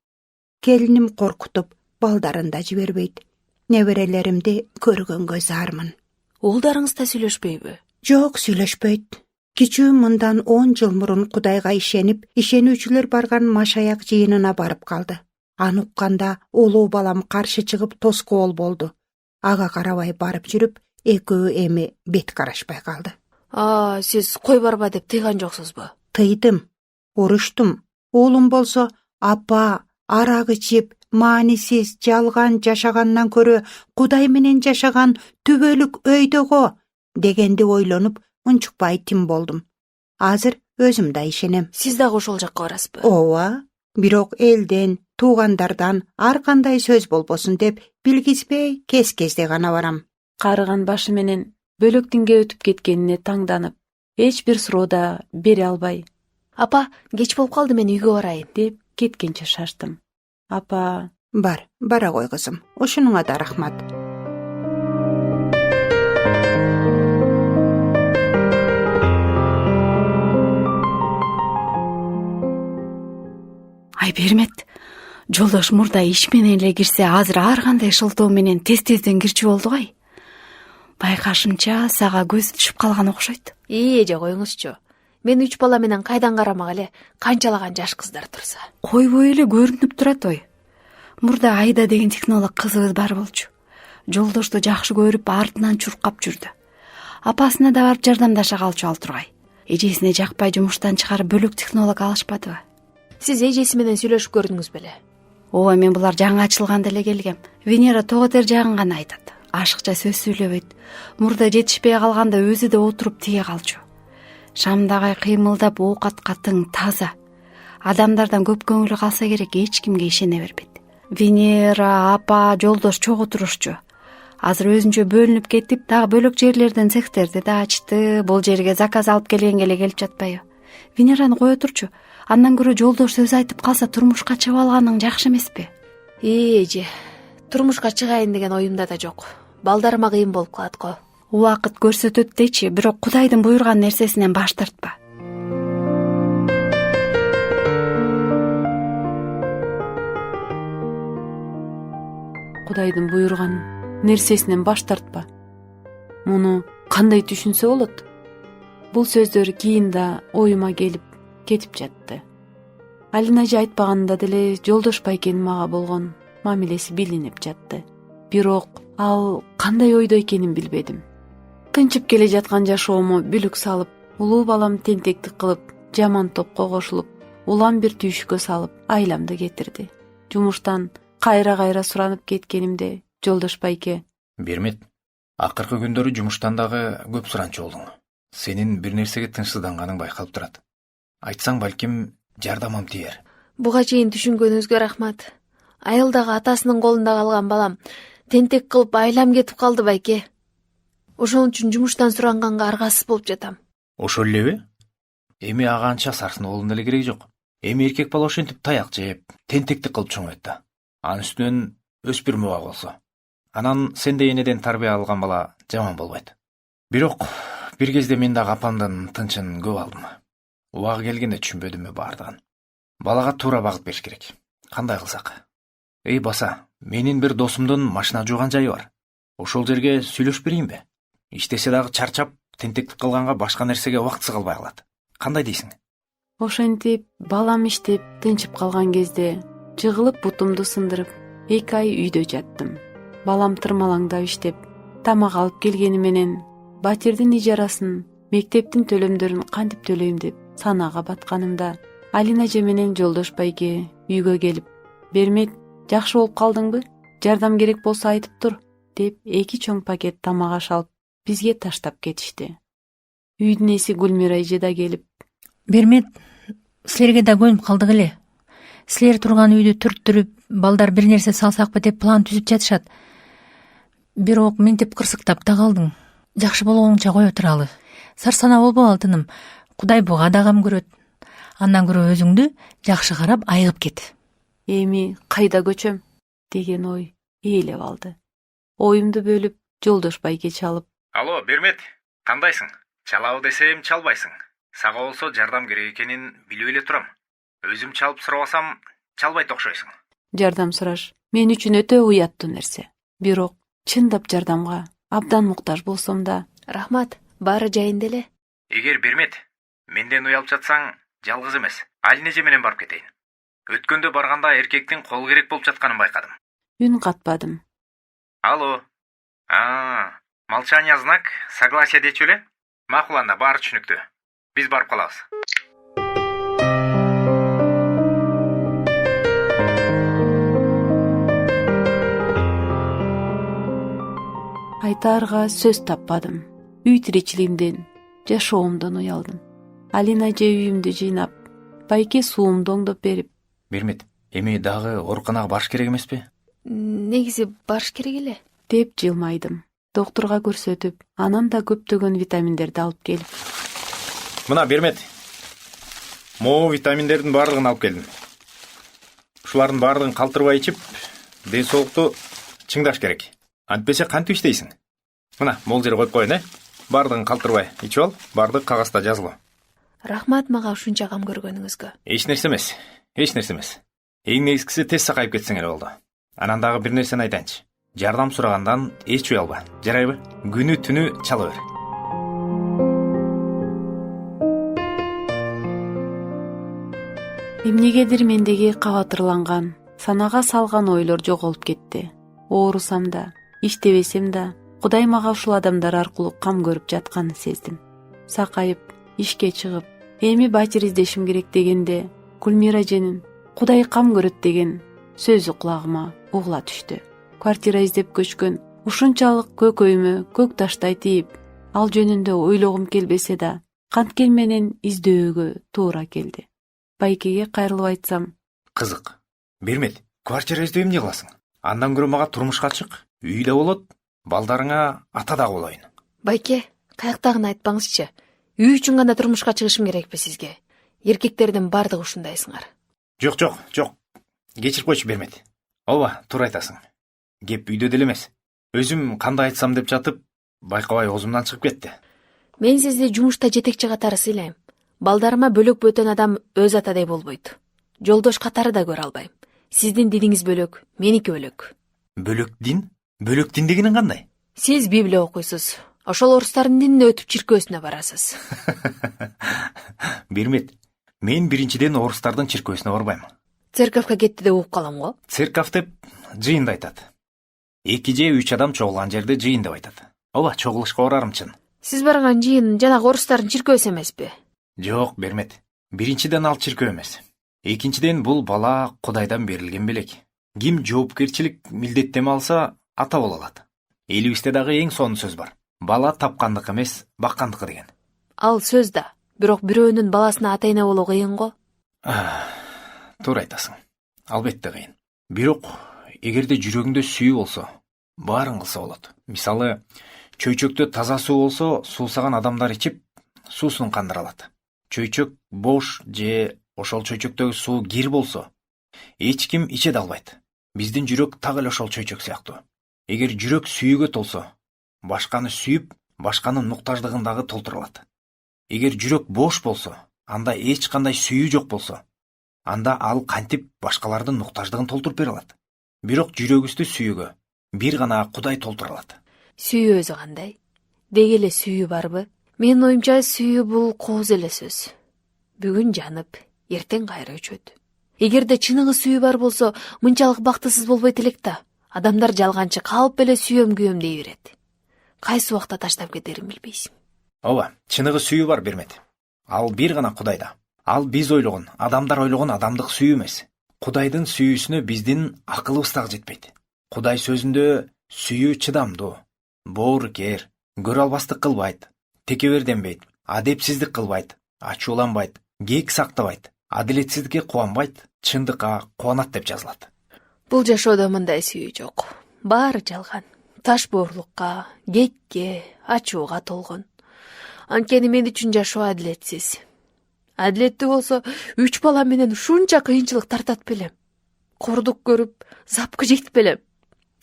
Speaker 7: Келиним коркутуп, балдарын да жибербейт. Неберелеримди көргөнгө зармын.
Speaker 5: Уулдарыңыз да сүйлөшпөйбү?
Speaker 7: Жок, сүйлөшпөйт. Кичүүм мындан 10 жыл мурун Кудайга ишенип, ишенүүчүлөр барган машаяк жыйынына барып калды. Аны укканда улуу балам каршы чыгып тоскоол болду. Ага карабай барып жүрүп, экөө эми бет карашпай калды.
Speaker 5: Сиз кой барба деп тыйган жоксузбу?
Speaker 7: Тыйдым, уруштум. Уулум болсо, апа, арак ичип, маанисиз, жалган жашагандан көрө Кудай менен жашаган түбөлүк өйдөгө дегенди ойлонуп, унчукпай тим болдум. Азыр өзүм да ишенем.
Speaker 5: Сиз дагы ошол жакка барасызбы?
Speaker 7: Ооба, бирок элден, туугандардан ар кандай сөз болбосун деп билгизбей, кез-кезде гана барам.
Speaker 1: Карыган башы менен бөлөк динге өтүп кеткенине таңданып, эч бир суроо да бере албай,
Speaker 5: Апа, кеч болуп калды, мен үйгө барайын
Speaker 1: деп кеткенче шаштым. Апа,
Speaker 7: бара кой кызым, ушунуңа да рахмат.
Speaker 2: Ай бермет, жолдош мурда иш менен эле кирсе, азыр ар кандай шылтоо менен тез-тезден кирчү болду гай. Байкашымча, сага көзү түшүп калган окшойт.
Speaker 5: Эже коюңузчу. Мен 3 бала менен кайдан карамак эле, канчалаган жаш кыздар турса.
Speaker 2: Койбой эле көрүнүп турат ой. Мурда Айда деген технолог кызыбыз бар болчу. Жолдошту жакшы көрүп, артынан чуркап жүрдү. Апасына да барып жардамдаша калчу ал тургай. Эжесине жакпай жумуштан чыгарып бөлөк технолог алышпадыбы?
Speaker 5: Сиз эжеси менен сүйлөшүп көрдүңүз беле?
Speaker 2: Ооба, мен булар жаңы ачылганда эле келгем. Венера тоготер жагын гана айтат. Ашыкча сөз сүйлөбөйт. Мурда жетишпей калганда өзү да отуруп тие калчу. Шамдагай кыймылдап, оокатка тың, таза. Адамдардан көп көңүлү калса керек, эч кимге ишене бербейт. Венера, апа, жолдош чогуу турушчу. Азыр өзүнчө бөлүнүп кетип, дагы бөлөк жерлерден цехтерди да ачты. Бул жерге заказ алып келгенге эле келип жатпайбы? Венераны кое турчу. Андан көрө жолдош сөз айтып калса турмушка чыгып алганың жакшы эмеспи?
Speaker 5: Эже, турмушка чыгайын деген оюмда да жок. Балдарыма кыйын болуп калат го.
Speaker 2: убакыт көрсөтөт дечи, бирок Кудайдын буйрган нерсесинен баш тартпа.
Speaker 1: Кудайдын буйрган нерсесинен баш тартпа. Муну кандай түшүнсө болот? Бул сөздөр кийин да оюма келип кетип жатты. Алина эже айтпаганда деле Жолдош байкенин мага болгон мамилеси билинип жатты. Бирок ал кандай ойдо экенин билбедим. Тынчып келе жаткан жашоому бүлүк салып, улуу балам тентектик кылып, жаман топко кошулуп, улам бир түйшүккө салып, айламды кетирди. Жумуштан кайра суранып кеткенимде Жолдош байке:
Speaker 11: Бермет, акыркы күндөрү жумуштан дагы көп суранчу болдуң. Сенин бир нерсеге тынчсызданганың байкалып турат. Айтсаң балким жардамым тиер.
Speaker 5: Буга чейин түшүнгөнүңүзгө рахмат. Айыл дагы атасынын колунда калган балам тентек кылып айлам кетип калды байке. Ошон үчүн жумуштан суранганга аргасыз болуп жатам.
Speaker 11: Ошол элеби? Эми ага анча сарсыноолун деле кереги жок. Эми эркек бала ошентип таяк жеп, тентектик кылып чоңойт да. Анын үстүнөн өспүрүм убак болсо. Анан сендей энеден тарбия алган бала жаман болбойт. Бирок бир кезде мен дагы апамдын тынчын көп алдым. Убагы келгенде түшүнбөдүмбү баардыгын. Балага туура багыт бериш керек. Кандай кылсак? Эй баса, менин бир досумдун машина жууган жайы бар. Ошол жерге сүйлөшүп берейинби? Иштесе дагы чарчап, тентектик кылганга башка нерсеге убактысы калбай калат. Кандай дейсиң?
Speaker 1: Ошентип балам иштеп тынчып калган кезде жыгылып бутумду сындырып 2 ай үйдө жаттым. Балам тырмалаңдап иштеп, тамак алып келгени менен батирдин ижарасын, мектептин төлөмдөрүн кантип төлөйм деп санаага батканымда Алина эже менен Жолдош байке үйгө келип: "Бермет, жакшы болуп калдыңбы? Жардам керек болсо айтып тур" деп 2 чоң пакет тамак аш алып бизге таштап кетишти. Үйдүн эси Гүлмира эже да келип:
Speaker 10: Бермет, силерге да көнүп калдык эле. Силер турган үйдү түрттүрүп, балдар бир нерсе салсакпы деп план түзүп жатышат. Бирок мынтип кырсыктап да калдың. Жакшы болгонуңча кое туралы. Сарсанаа болбо алтыным. Кудай буга да кам көрөт. Андан көрө өзүңдү жакшы карап айыгып кет.
Speaker 1: Эми кайда көчөм деген ой ээлеп алды. Оюмду бөлүп Жолдош байке чалып:
Speaker 11: Алло, Бермет, кандайсың? Чалабы десем чалбайсың. Сага болсо жардам керек экенин билип эле турам. Өзүм чалып сурабасам, чалбайт окшойсуң.
Speaker 1: Жардам сураш мен үчүн өтө уяттуу нерсе. Бирок чындап жардамга абдан муктаж болсом да.
Speaker 5: Рахмат, баары жайында эле.
Speaker 11: Эгер Бермет, менден уялып жатсаң, жалгыз эмес, Алина эже менен барып кетейин. Өткөндө барганда эркектин колу керек болуп жатканын байкадым.
Speaker 1: Үн катпадым.
Speaker 11: Алло. Молчание знак, согласие дечү эле? Макул анда, баары түшүнүктүү. Биз барып калабыз.
Speaker 1: Айтаарга сөз таппадым. Үй тиричилигимден, жашоомдон уялдым. Алина эже үйүмдү жыйнап, байке суумду оңдоп берип:
Speaker 11: Бермет, эми дагы ооруканага барыш керек эмеспи?
Speaker 5: Негизи барыш керек эле
Speaker 1: деп жылмайдым. Доктурга көрсөтүп, анан да көптөгөн витаминдерди алып келип:
Speaker 11: Мына Бермет, могу витаминдердин баардыгын алып келдим. Ушулардын баардыгын калтырбай ичип, ден соолукту чыңдаш керек. Антпесе кантип иштейсиң? Мына, могул жерге коюп коеюн, баардыгын калтырбай ичип ал, баардыгы кагазда жазылуу.
Speaker 5: Рахмат мага ушунча кам көргөнүңүзгө.
Speaker 11: Эч нерсе эмес. Эң негизгиси тез сакайып кетсең эле болду. Анан дагы бир нерсени айтайынчы. Жардам сурагандан эч уялба, жарайбы? Күнү түнү чала бер.
Speaker 1: Эмнегедир мендеги кабатырланган, санага салган ойлор жоголуп кетти. Оорусам да, иштебесем да, Кудай мага ушул адамдар аркылуу кам көрүп жатканын сездим. Сакайып, ишке чыгып, эми батир издешим керек дегенде, Гүлмира эженин Кудай кам көрөт деген сөзү кулагыма угула түштү. Квартира издеп көчкөн ушунчалык көк өймө көк таштай тийип, ал жөнүндө ойлогум келбесе да, канткен менен издөөгө туура келди. Байкеге кайрылып айтсам:
Speaker 11: Кызык. Бермет, квартира издеп эмне кыласың? Андан көрө мага турмушка чык, үйдө болот, балдарыңа ата да болоюн.
Speaker 5: Байке, каяктагын айтпаңызчы. Үй үчүн гана турмушка чыгышым керекпи сизге? Эркектердин баардыгы ушундайсыңар.
Speaker 11: Жок. Кечирип койчу Бермет. Ооба, туура айтасың. Кеп үйдө деле эмес. Өзүм кандай айтсам деп жатып, байкабай оозумдан чыгып кетти.
Speaker 5: Мен сизди жумушта жетекчи катары сыйлайм. Балдарыма бөлөк бөтөн адам өз атадай болбойт. Жолдош катары да көрө албайм. Сиздин диниңиз бөлөк, меники бөлөк.
Speaker 11: Бөлөк дин? Бөлөк дин дегенин кандай?
Speaker 5: Сиз Библия окуйсуз. Ошол орустардын динине өтүп чиркөөсүнө барасыз.
Speaker 11: Бермет, мен биринчиден орустардын чиркөөсүнө барбайм.
Speaker 5: Церковко кетти деп угуп калам го.
Speaker 11: Церковь деп жыйында айтат. 2 же 3 адам чогулган жерде жыйын деп айтат. Ооба, чогулушка барарым чын.
Speaker 5: Сиз барган жыйын жанагы орустардын чиркөөсү эмеспи?
Speaker 11: Жок, Бермет. Биринчиден ал чиркөө эмес. Экинчиден бул бала Кудайдан берилген белек. Ким жоопкерчилик милдеттеме алса, ата боло алат. Элибизде дагы эң сонун сөз бар. Бала тапкандык эмес, баккандыкы деген.
Speaker 5: Ал сөз да, бирок бирөөнүн баласына ата эне болуу кыйын го.
Speaker 11: Туура айтасың. Албетте кыйын. Бирок эгерде жүрөгүңдө сүйүү болсо, баарын кылса болот. Мисалы, чөйчөктө таза суу болсо, суусаган адамдар ичип, суусун кандыра алат. Чөйчөк бош же ошол чөйчөктөгү суу кир болсо, эч ким иче да албайт. Биздин жүрөк так эле ошол чөйчөк сыяктуу. Эгер жүрөк сүйүүгө толсо, башканы сүйүп, башканын муктаждыгын дагы толтура алат. Эгер жүрөк бош болсо, анда эч кандай сүйүү жок болсо, анда ал кантип башкалардын муктаждыгын толтуруп бере алат. Бирок жүрөгүбүздү сүйүүгө бир гана Кудай толтура алат.
Speaker 5: Сүйүү өзү кандай? Деги эле сүйүү барбы? Менин оюмча сүйүү бул кооз эле сөз. Бүгүн жанып, эртең кайра өчөт. Эгерде чыныгы сүйүү бар болсо, мынчалык бактысыз болбойт элек да. Адамдар жалганчы калып эле сүйөм күйөм дей берет. Кайсы убакта таштап кетерин билбейсиң.
Speaker 11: Ооба, чыныгы сүйүү бар, Бермет. Ал бир гана Кудайда. Ал биз ойлогон, адамдар ойлогон адамдык сүйүү эмес. Кудайдын сүйүүсүнө биздин акылыбыз так жетпейт. Кудай сөзүндө сүйүү чыдамдуу, боорукер, көрө албастык кылбайт, текеберденбейт, адепсиздик кылбайт, ачууланбайт, кек сактабайт, адилетсиздикке кубанбайт, чындыкка кубанат деп жазылат.
Speaker 5: Бул жашоодо мындай сүйүү жок. Баары жалган. Таш боорлукка, кекке, ачууга толгон. Анткени мен үчүн жашоо адилетсиз. Адилеттүү болсо, 3 бала менен ушунча кыйынчылык тартат белем. Кордук көрүп, запкы жейт белем.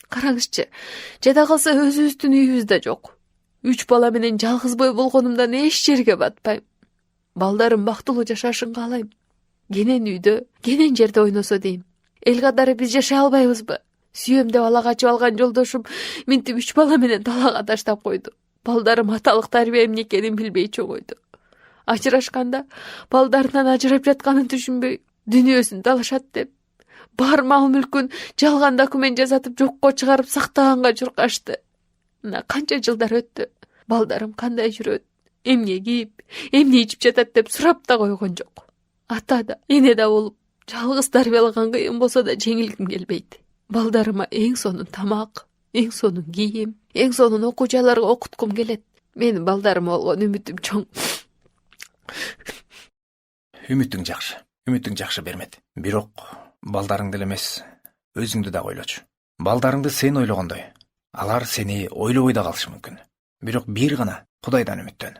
Speaker 5: Караңызчы, жада калса өзүбүздүн үйүбүз да жок. 3 бала менен жалгыз бой болгонумдан эч жерге батпайм. Балдарым бактылуу жашашын каалайм. Кенен үйдө, кенен жерде ойносо дейм. Эл катары биз жашай албайбызбы? Сүйөм деп ала качып алган жолдошум минтип 3 бала менен далага таштап койду. Балдарым аталык тарбия эмне экенин билбей чогойду. Ажырашканда балдарынан ажырап жатканын түшүнбөй, дүнүйөсүн талашат деп, бар мал мүлкүн жалган документ жасатып жокко чыгарып сактаганга журкашты. Мына канча жылдар өттү. Балдарым кандай жүрөт, эмне кийип, эмне ичип жатат деп сурап да койгон жок. Ата да, эне да болуп, жалгыз тарбиялаган кыйын болсо да жеңилгим келбейт. Балдарыма эң сонун тамак, эң сонун кийим, эң сонун окуу жайларга окуткум келет. Менин балдарыма болгон үмүтүм чоң.
Speaker 11: Үмүтүң жакшы, Бермет. Бирок балдарыңды эле эмес, өзүңдү да ойлочу. Балдарыңды сен ойлогондой, алар сени ойлобой да калышы мүмкүн. Бирок бир гана Кудайдан үмүттөн.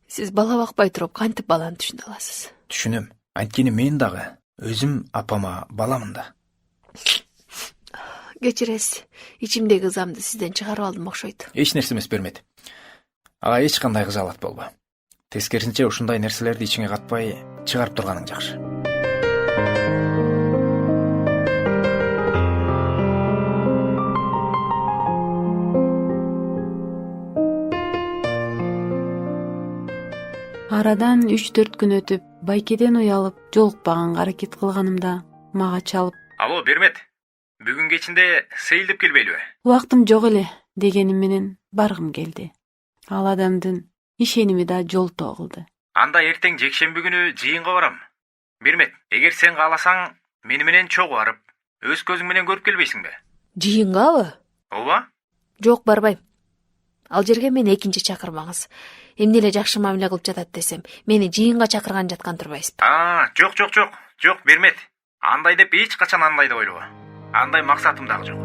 Speaker 5: Сиз бала бакпай туруп кантип баланы түшүнө аласыз?
Speaker 11: Түшүнөм. Анткени мен дагы өзүм апама баламын да.
Speaker 5: Кечиресиз, ичимдеги ызамды сизден чыгарып алдым окшойт.
Speaker 11: Эч нерсе эмес, Бермет. Ага эч кандай кыжаалат болбо. Тескерисинче ушундай нерселерди ичиңе катпай чыгарып турганың жакшы.
Speaker 1: Арадан 3-4 күн өтүп, байкеден уялып, жолукпаганга аракет кылганымда мага чалып:
Speaker 11: Алло, Бермет. Бүгүн кечинде сейилдеп келбейлиби?
Speaker 1: Убактым жок эле дегеним менен баргым келди. Ал адамдын ишеними да жолтоо кылды.
Speaker 11: Анда эртең жекшемби күнү жыйынга барам. Бермет, эгер сен кааласаң, мени менен чогуу барып, өз көзүң менен көрүп келбейсиңби?
Speaker 5: Жыйынгабы?
Speaker 11: Ооба.
Speaker 5: Жок, барбайм. Ал жерге мени экинчи чакырмаңыз. Эмне эле жакшы мамиле кылып жатат десем, мени жыйынга чакырган жаткан турбайсызбы?
Speaker 11: Жок, Бермет. Андай деп эч качан андай деп ойлобо. Андай максатым дагы жок.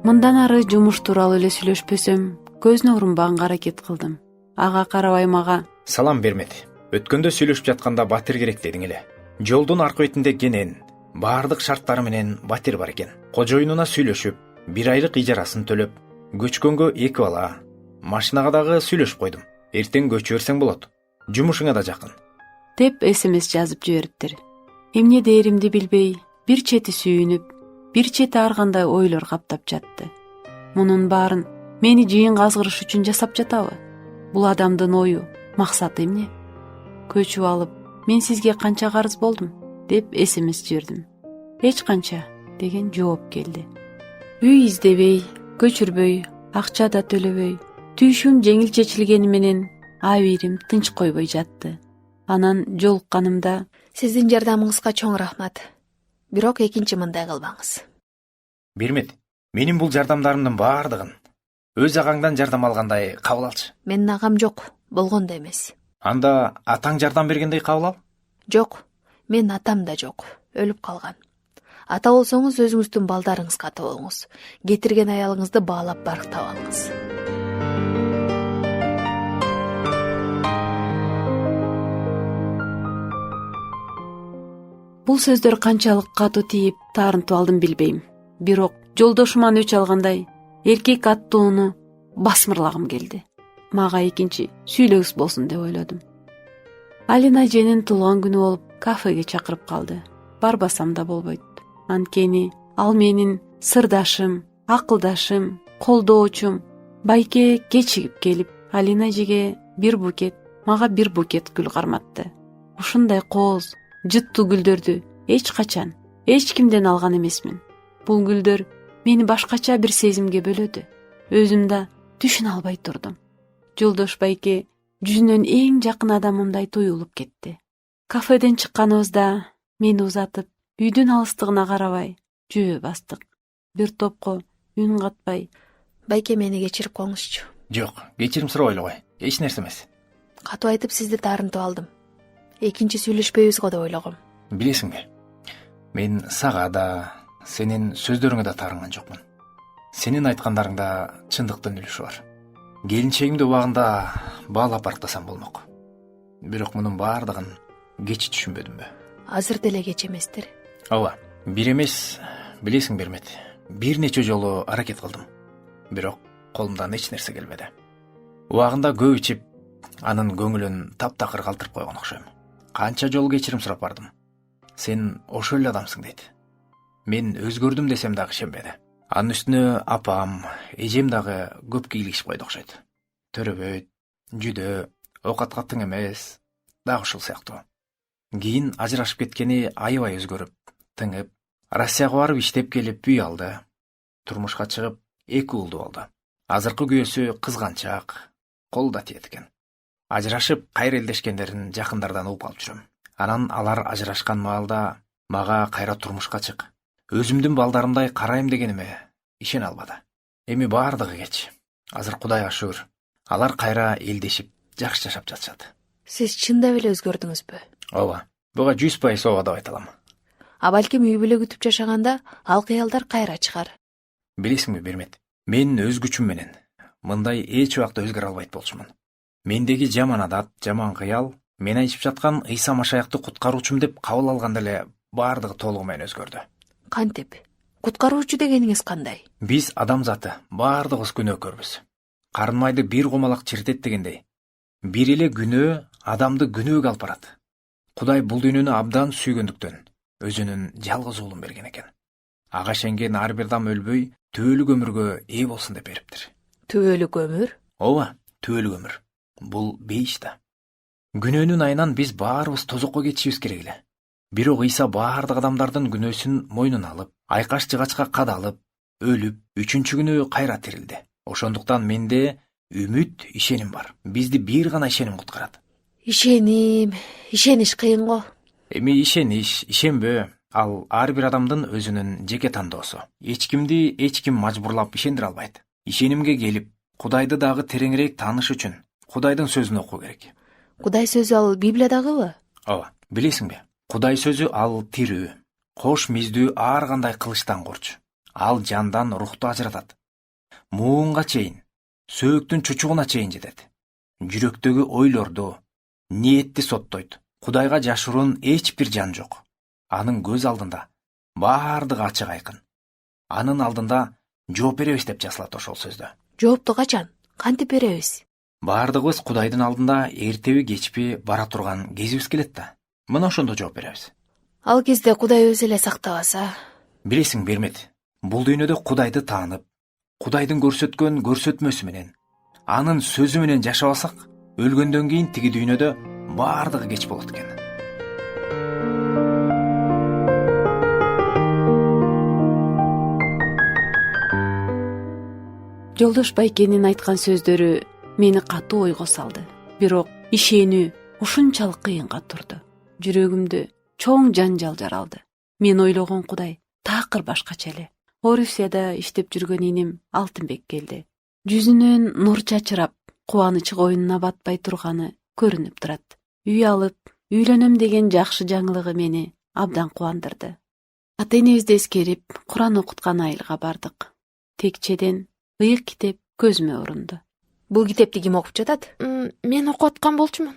Speaker 1: Мындан ары жумуш тууралуу эле сүйлөшпөсөм, көзүнө урунбаганга аракет кылдым. Ага карабай мага:
Speaker 11: Салам, Бермет. Өткөндө сүйлөшүп жатканда батир керек дедиң эле. Жолдун аркы бетинде кенен, баардык шарттары менен батир бар экен. Кожоюнуна сүйлөшүп, 1 айлык ижарасын төлөп, көчкөнгө 2 бала, машинага дагы сүйлөшүп койдум. Эртең көчүп берсең болот. Жумушуңа да жакын.
Speaker 1: деп СМС жазып жибериптир. Эмне дээримди билбей, бир чети сүйүнүп, бир чети ар кандай ойлор каптап жатты. Мунун баарын мени жыйынга азгырыш үчүн жасап жатабы? Бул адамдын ою, максаты эмне? Көчүп алып, мен сизге канча карыз болдум деп СМС жибердим. Эч канча деген жооп келди. Үй издебей, көчүрбөй, акча да төлөбөй, түйшүм жеңил чечилгени менен абийирим тынч койбой жатты. Анан жолукканымда
Speaker 5: Сиздин жардамыңызга чоң рахмат. Бирок экинчи мындай кылбаңыз.
Speaker 11: Бермет, менин бул жардамдарымдын баардыгын өз агаңдан жардам алгандай кабыл алчы.
Speaker 5: Менин агам жок, болгон да эмес.
Speaker 11: Анда атаң жардам бергендей кабыл ал.
Speaker 5: Жок, менин атам да жок, өлүп калган. Ата болсоңуз өзүңүздүн балдарыңызга ата болуңуз. Кетирген аялыңызды баалап барктап алыңыз.
Speaker 1: бул сөздөр канчалык катуу тийип таарынтып алдым билбейм. Бирок жолдошуман өч алгандай эркек аттууну басмырлагым келди. Мага экинчи сүйлөгүс болсун деп ойлодум. Алина эженин туулган күнү болуп, кафеге чакырып калды. Барбасам да болбойт. Анткени ал менин сырдашым, акылдашым, колдоочум. Байке кечигип келип, Алина эжеге бир букет, мага бир букет гүл карматты. Ушундай кооз, жыттуу гүлдөрдү эч качан, эч кимден алган эмесмин. Бул гүлдөр мени башкача бир сезимге бөлөдү. Өзүм да түшүнө албай турдум. Жолдош байке жүзүнөн эң жакын адамымдай туюлуп кетти. Кафеден чыкканыбызда мени узатып, үйдүн алыстыгына карабай жөө бастык. Бир топко үн катпай,
Speaker 5: Байке, мени кечирип коюңузчу.
Speaker 11: Жок, кечирим сурабай эле кой. Эч нерсе эмес.
Speaker 5: Катуу айтып сизди таарынтып алдым. Экинчи сүйлөшпөйбүз го деп ойлогом.
Speaker 11: Билесиңби? Мен сага да, сенин сөздөрүңө да таарынган жокмун. Сенин айткандарыңда чындыктын үлүшү бар. Келинчегимди убагында баалап барктасам болмок. Бирок мунун баардыгын кеч түшүнбөдүмбү?
Speaker 5: Азыр деле кеч эместир.
Speaker 11: Ооба, бир эмес, билесиң Бермет. Бир нече жолу аракет кылдым. Бирок колумдан эч нерсе келбеди. Убагында көп ичип, анын көңүлүн таптакыр калтырып койгон окшойм. Канча жолу кечирим сурап бардым. Сен ошол эле адамсың дейт. Мен өзгөрдүм десем дагы ишенбеди. Анын үстүнө апам, эжем дагы көп кийлигишип койду окшойт. Төрөбөйт, жүдө, оокатка тың эмес, дагы ушул сыяктуу. Кийин ажырашып кеткени аябай өзгөрүп, тыңып, Россияга барып иштеп келип үй алды. Турмушка чыгып, 2 уулду болду. Азыркы күйөөсү кызганчак, колу да тиет экен. Ажырашып, кайра элдешкендерин жакындардан угуп алып жүрөм. Анан алар ажырашкан маалда мага кайра турмушка чык, өзүмдүн балдарымдай карайм дегениме ишене албады. Эми баардыгы кеч. Азыр Кудайга шүгүр, алар кайра элдешип, жакшы жашап жатышат.
Speaker 5: Сиз чындап эле өзгөрдүңүзбү?
Speaker 11: Ооба, буга 100% ооба деп айта алам.
Speaker 5: А балким үй бүлө күтүп жашаганда ал кыялдар кайра чыгар.
Speaker 11: Билесиңби Бермет, мен өз күчүм менен мындай эч убакта өзгөрө албайт болчумун. Мендеги жаман адат, жаман кыял, мен айтып жаткан Ыйса Машаякты куткаруучум деп кабыл алганда эле баардыгы толугу менен өзгөрдү.
Speaker 5: Кантип? Куткаруучу дегениңиз кандай?
Speaker 11: Биз адамзаты баардыгыбыз күнөөкөрбүз. Карын майды бир комалак чиртет дегендей, бир эле күнөө адамды күнөөгө алып барат. Кудай бул дүйнөнү абдан сүйгөндүктөн өзүнүн жалгыз уулун берген экен. Ага ишенген ар бир адам өлбөй, түбөлүк өмүргө ээ болсун деп бериптир.
Speaker 5: Түбөлүк өмүр?
Speaker 11: Ооба, түбөлүк өмүр. Бул бейиш да. Күнөөнүн айынан биз баарыбыз тозокко кетишибиз керек эле. Бирок Ыйса баардык адамдардын күнөөсүн мойнуна алып, айкаш жыгачка кадалып, өлүп, 3-чү күнү кайра тирилди. Ошондуктан менде үмүт, ишеним бар. Бизди бир гана ишеним куткарат.
Speaker 5: Ишениш кыйын го.
Speaker 11: Эми ишениш, ишенбөө, ал ар бир адамдын өзүнүн жеке тандоосу. Эч ким мажбурлап ишендире албайт. Ишенимге келип, Кудайды дагы тереңирээк тааныш үчүн Кудайдын сөзүн окуу керек.
Speaker 5: Кудай сөзү ал Библиядагыбы?
Speaker 11: Ооба, билесиңби? Кудай сөзү ал тирүү, кош миздүү ар кандай кылычтан корч. Ал жандан рухту ажыратат. Муунга чейин, сөөктүн чучугуна чейин жетет. Жүрөктөгү ойлорду, ниетти соттойт. Кудайга жашыруун эч бир жан жок. Анын көз алдында Баардыгы ачык айкын. Анын алдында жооп беребиз деп жазылат ошол сөздө.
Speaker 5: Жоопту качан? Кантип беребиз?
Speaker 11: Баардыгыбыз Кудайдын алдында эртеби кечпи бара турган кезибиз келет да. Мына ошондо жооп беребиз.
Speaker 5: Ал кезде Кудай өзү эле сактабаса.
Speaker 11: Билесиң Бермет, бул дүйнөдө Кудайды таанып, Кудайдын көрсөткөн көрсөтмөсү менен, анын сөзү менен жашабасак, өлгөндөн кийин тиги дүйнөдө баардыгы кеч болот экен.
Speaker 1: Жолдош Байкенин айткан сөздөрү мени катуу ойго салды. Бирок ишенүү ушунчалык кыйынга турду. Жүрөгүмдө чоң жанжал жаралды. Мен ойлогон Кудай такыр башкача эле. Орусияда иштеп жүргөн иним Алтынбек келди. Жүзүнөн нур чачырап, кубанычы коюнуна батпай турганы көрүнүп турат. Үй алып, үйлөнөм деген жакшы жаңылыгы мени абдан кубандырды. Ата-энебизди эскерип, Куран окуткан айылга бардык. Текчеден ыйык китеп көзүмө урунду.
Speaker 5: Бул китепти ким окуп жатат? Мен окуп аткан болчумун.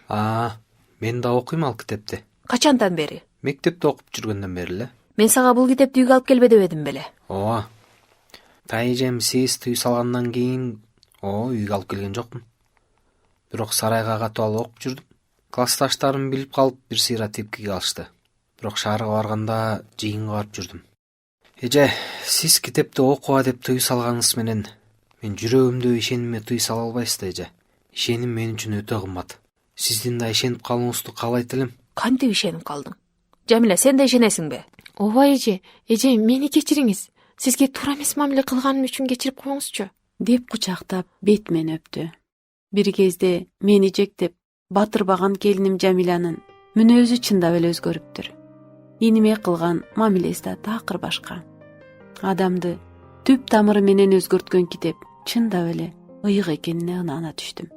Speaker 3: Мен да окуйм ал китепти.
Speaker 5: Качандан бери?
Speaker 3: Мектепте окуп жүргөндөн бери эле.
Speaker 5: Мен сага бул китепти үйгө алып келбе дебедим беле?
Speaker 3: Ооба. Тайжем сиз түй салгандан кийин үйгө алып келген жокмун. Бирок сарайга катып алып окуп жүрдүм. Классташтарым билип калып бир сыйра тепкиге алышты. Бирок шаарга барганда жыйынга барып жүрдүм. Эже, сиз китепти окуба деп тыюу салганыңыз менен мен жүрөгүмдө ишенимме тыюу сала албайсыз да, эже. Ишеним мен үчүн өтө кымбат. Сиздин да ишенип калууңузду каалайт элем.
Speaker 5: Кантип ишенип калдың? Жамиля, сен да ишенесиңби? Ооба эже, мени кечириңиз. Сизге туура эмес мамиле кылганым үчүн кечирип коюңузчу.
Speaker 1: Деп кучактап бетимен өптү. Бир кезде мени жектеп батырбаган келиним Жамилянын мүнөзү чындап эле өзгөрүптүр. Иниме кылган мамилеси да такыр башка. Адамды түп тамыры менен өзгөрткөн китеп чындап эле ыйык экенине ынана түштүм.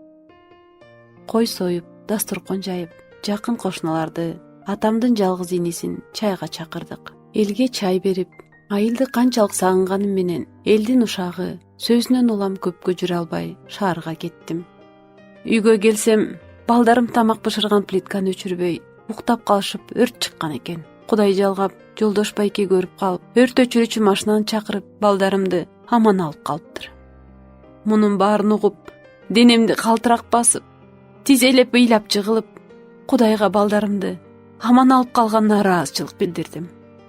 Speaker 1: Кой союп, дасторкон жайып, жакын кошуналарды, атамдын жалгыз инисин чайга чакырдык. Элге чай берип, айылды канчалык сагынганым менен элдин ушагы сөзүнөн улам көпкө жүрө албай шаарга кеттим. Үйгө келсем, балдарым тамак бышырган плитканы өчүрбөй, уктап калышып өрт чыккан экен. Кудай жалгап, Жолдош Байке көрүп калып, өрт өчүрүүчү машинаны чакырып, балдарымды аман алып калыптыр. Мунун баарын угуп, денемди калтырак басып, тизелеп ыйлап жыгылып, Кудайга балдарымды аман алып калганына ыраазычылык билдирдим.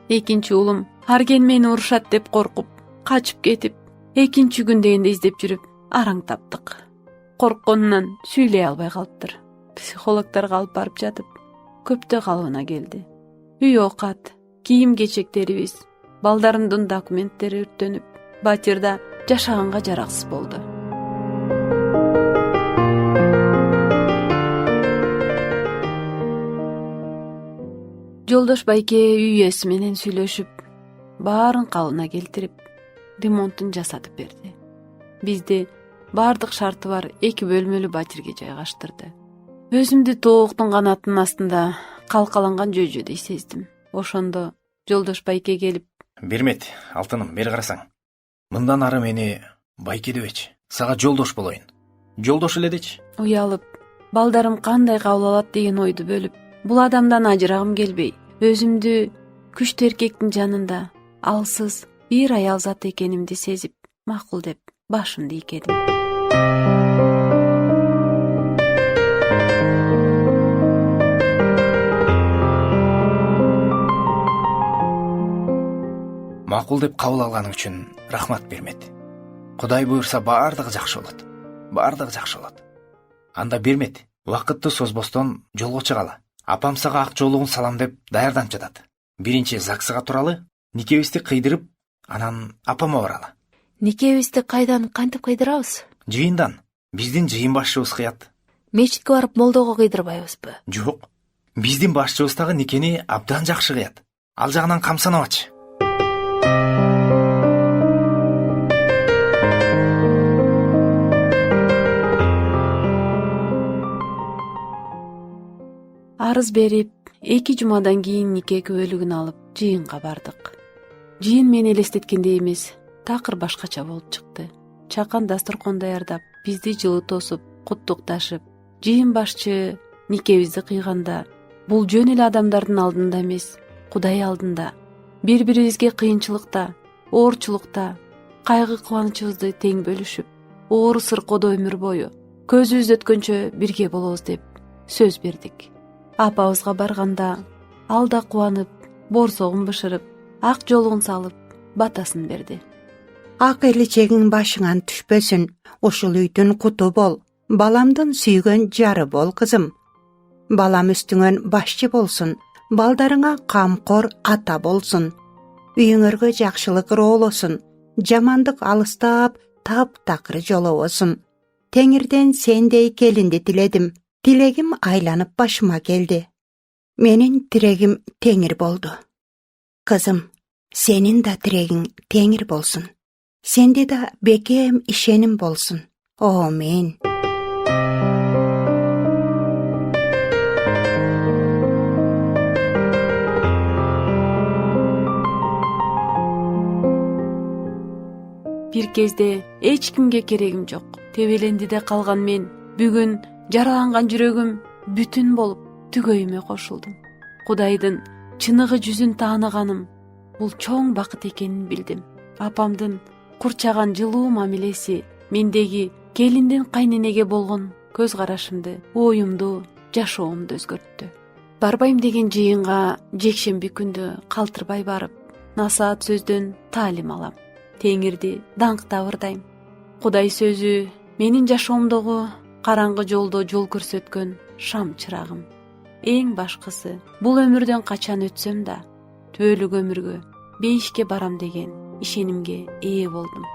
Speaker 1: Экинчи уулум Арген мени урушат деп коркуп, качып кетип, экинчи күн дегенде издеп жүрүп, араң таптык. Коркконунан сүйлөй албай калыптыр. Психологторго алып барып жатып, көптө калыбына келди. Үй оокат, кийим кечектерибиз, балдарымдын документтери өрттөнүп, батирда жашаганга жараксыз болду. Жолдош Байке үй ээси менен сүйлөшүп, баарын калыбына келтирип, ремонтун жасатып берди. Бизди баардык шарты бар 2 бөлмөлүү батирге жайгаштырды. Өзүмдү тооктун канатынын астында калкаланган жөжөдөй сездим. Ошондо Жолдош Байке келип:
Speaker 11: Бермет, алтыным, бери карасаң. Мындан ары мени Байке дебечи. Сага жолдош болоюн. Жолдош эле дечи.
Speaker 1: Уялып, балдарым кандай кабыл алат деген ойду бөлүп, бул адамдан ажырагым келбей, өзүмдү күчтүү эркектин жанында алсыз бир аял зат экенимди сезип, макул деп башымды ийкедим.
Speaker 11: Макул деп кабыл алганың үчүн рахмат, Бермет. Кудай буйрса баардыгы жакшы болот. Баардыгы жакшы болот. Анда Бермет, убакытты созбостон жолго чыгалы. Апам сага ак жоолугун салам деп даярданып жатат. Биринчи ЗАГСга туралы, никебизди кыйдырып, анан апама баралы.
Speaker 5: Никебизди кайдан, кантип кыйдырабыз?
Speaker 11: Жыйындан. Биздин жыйын башчыбыз кыят.
Speaker 5: Мечитке барып молдого кыйдырбайбызбы?
Speaker 11: Жок. Биздин башчыбыз дагы никени абдан жакшы кыят. Ал жагынан камсанабачы.
Speaker 1: Арыз берип, 2 жумадан кийин нике күбөлүгүн алып, жыйынга бардык. Жыйын мени элестеткендей эмес, такыр башкача болуп чыкты. Чакан дасторкон даярдап, бизди жылы тосуп, куттукташып, жыйын башчы никебизди кыйганда, бул жөн эле адамдардын алдында эмес, Кудай алдында бири бирибизге кыйынчылыкта, оорчулукта, кайгы кубанычыбызды тең бөлүшүп, оору сыркоодо өмүр бою көзүбүз өткөнчө бирге болобуз деп сөз бердик. Апабызга барганда ал да кубанып, борсогун бышырып, ак жолугун салып, батасын берди.
Speaker 7: Ак эличегиң башыңан түшпөсүн, ушул үйдүн куту бол, баламдын сүйгөн жары бол кызым. Балам үстүңөн башчы болсун, балдарыңа камкор ата болсун. Үйүңөргө жакшылык роолосун, жамандык алыстап, таптакыр жолобосун. Теңирден сендей келинди тиледим. Тилегим айланып башыма келди. Менин тирегим теңир болду. Кызым, сенин да тирегиң теңир болсун. Сенде да бекем ишеним болсун. Амин.
Speaker 1: Бир кезде эч кимге керегим жок. Тебелендиде калган мен бүгүн жараланган жүрөгүм бүтүн болуп түгөйүмө кошулдум. Кудайдын чыныгы жүзүн тааныганым бул чоң бакыт экенин билдим. Апамдын курчаган жылуу мамилеси мендеги келинден кайненеге болгон көз карашымды, оюмду, жашоомду өзгөрттү. Барбайм деген жыйынга жекшемби күндө калтырбай барып, насаат сөздөн таалим алам. Теңирди даңктап ырдайм. Кудай сөзү менин жашоомдогу караңгы жолдо жол көрсөткөн шам чырагым. Эң башкысы, бул өмүрдөн качан өтсөм да, түбөлүк өмүргө, бейишке барам деген ишенимге ээ болдум.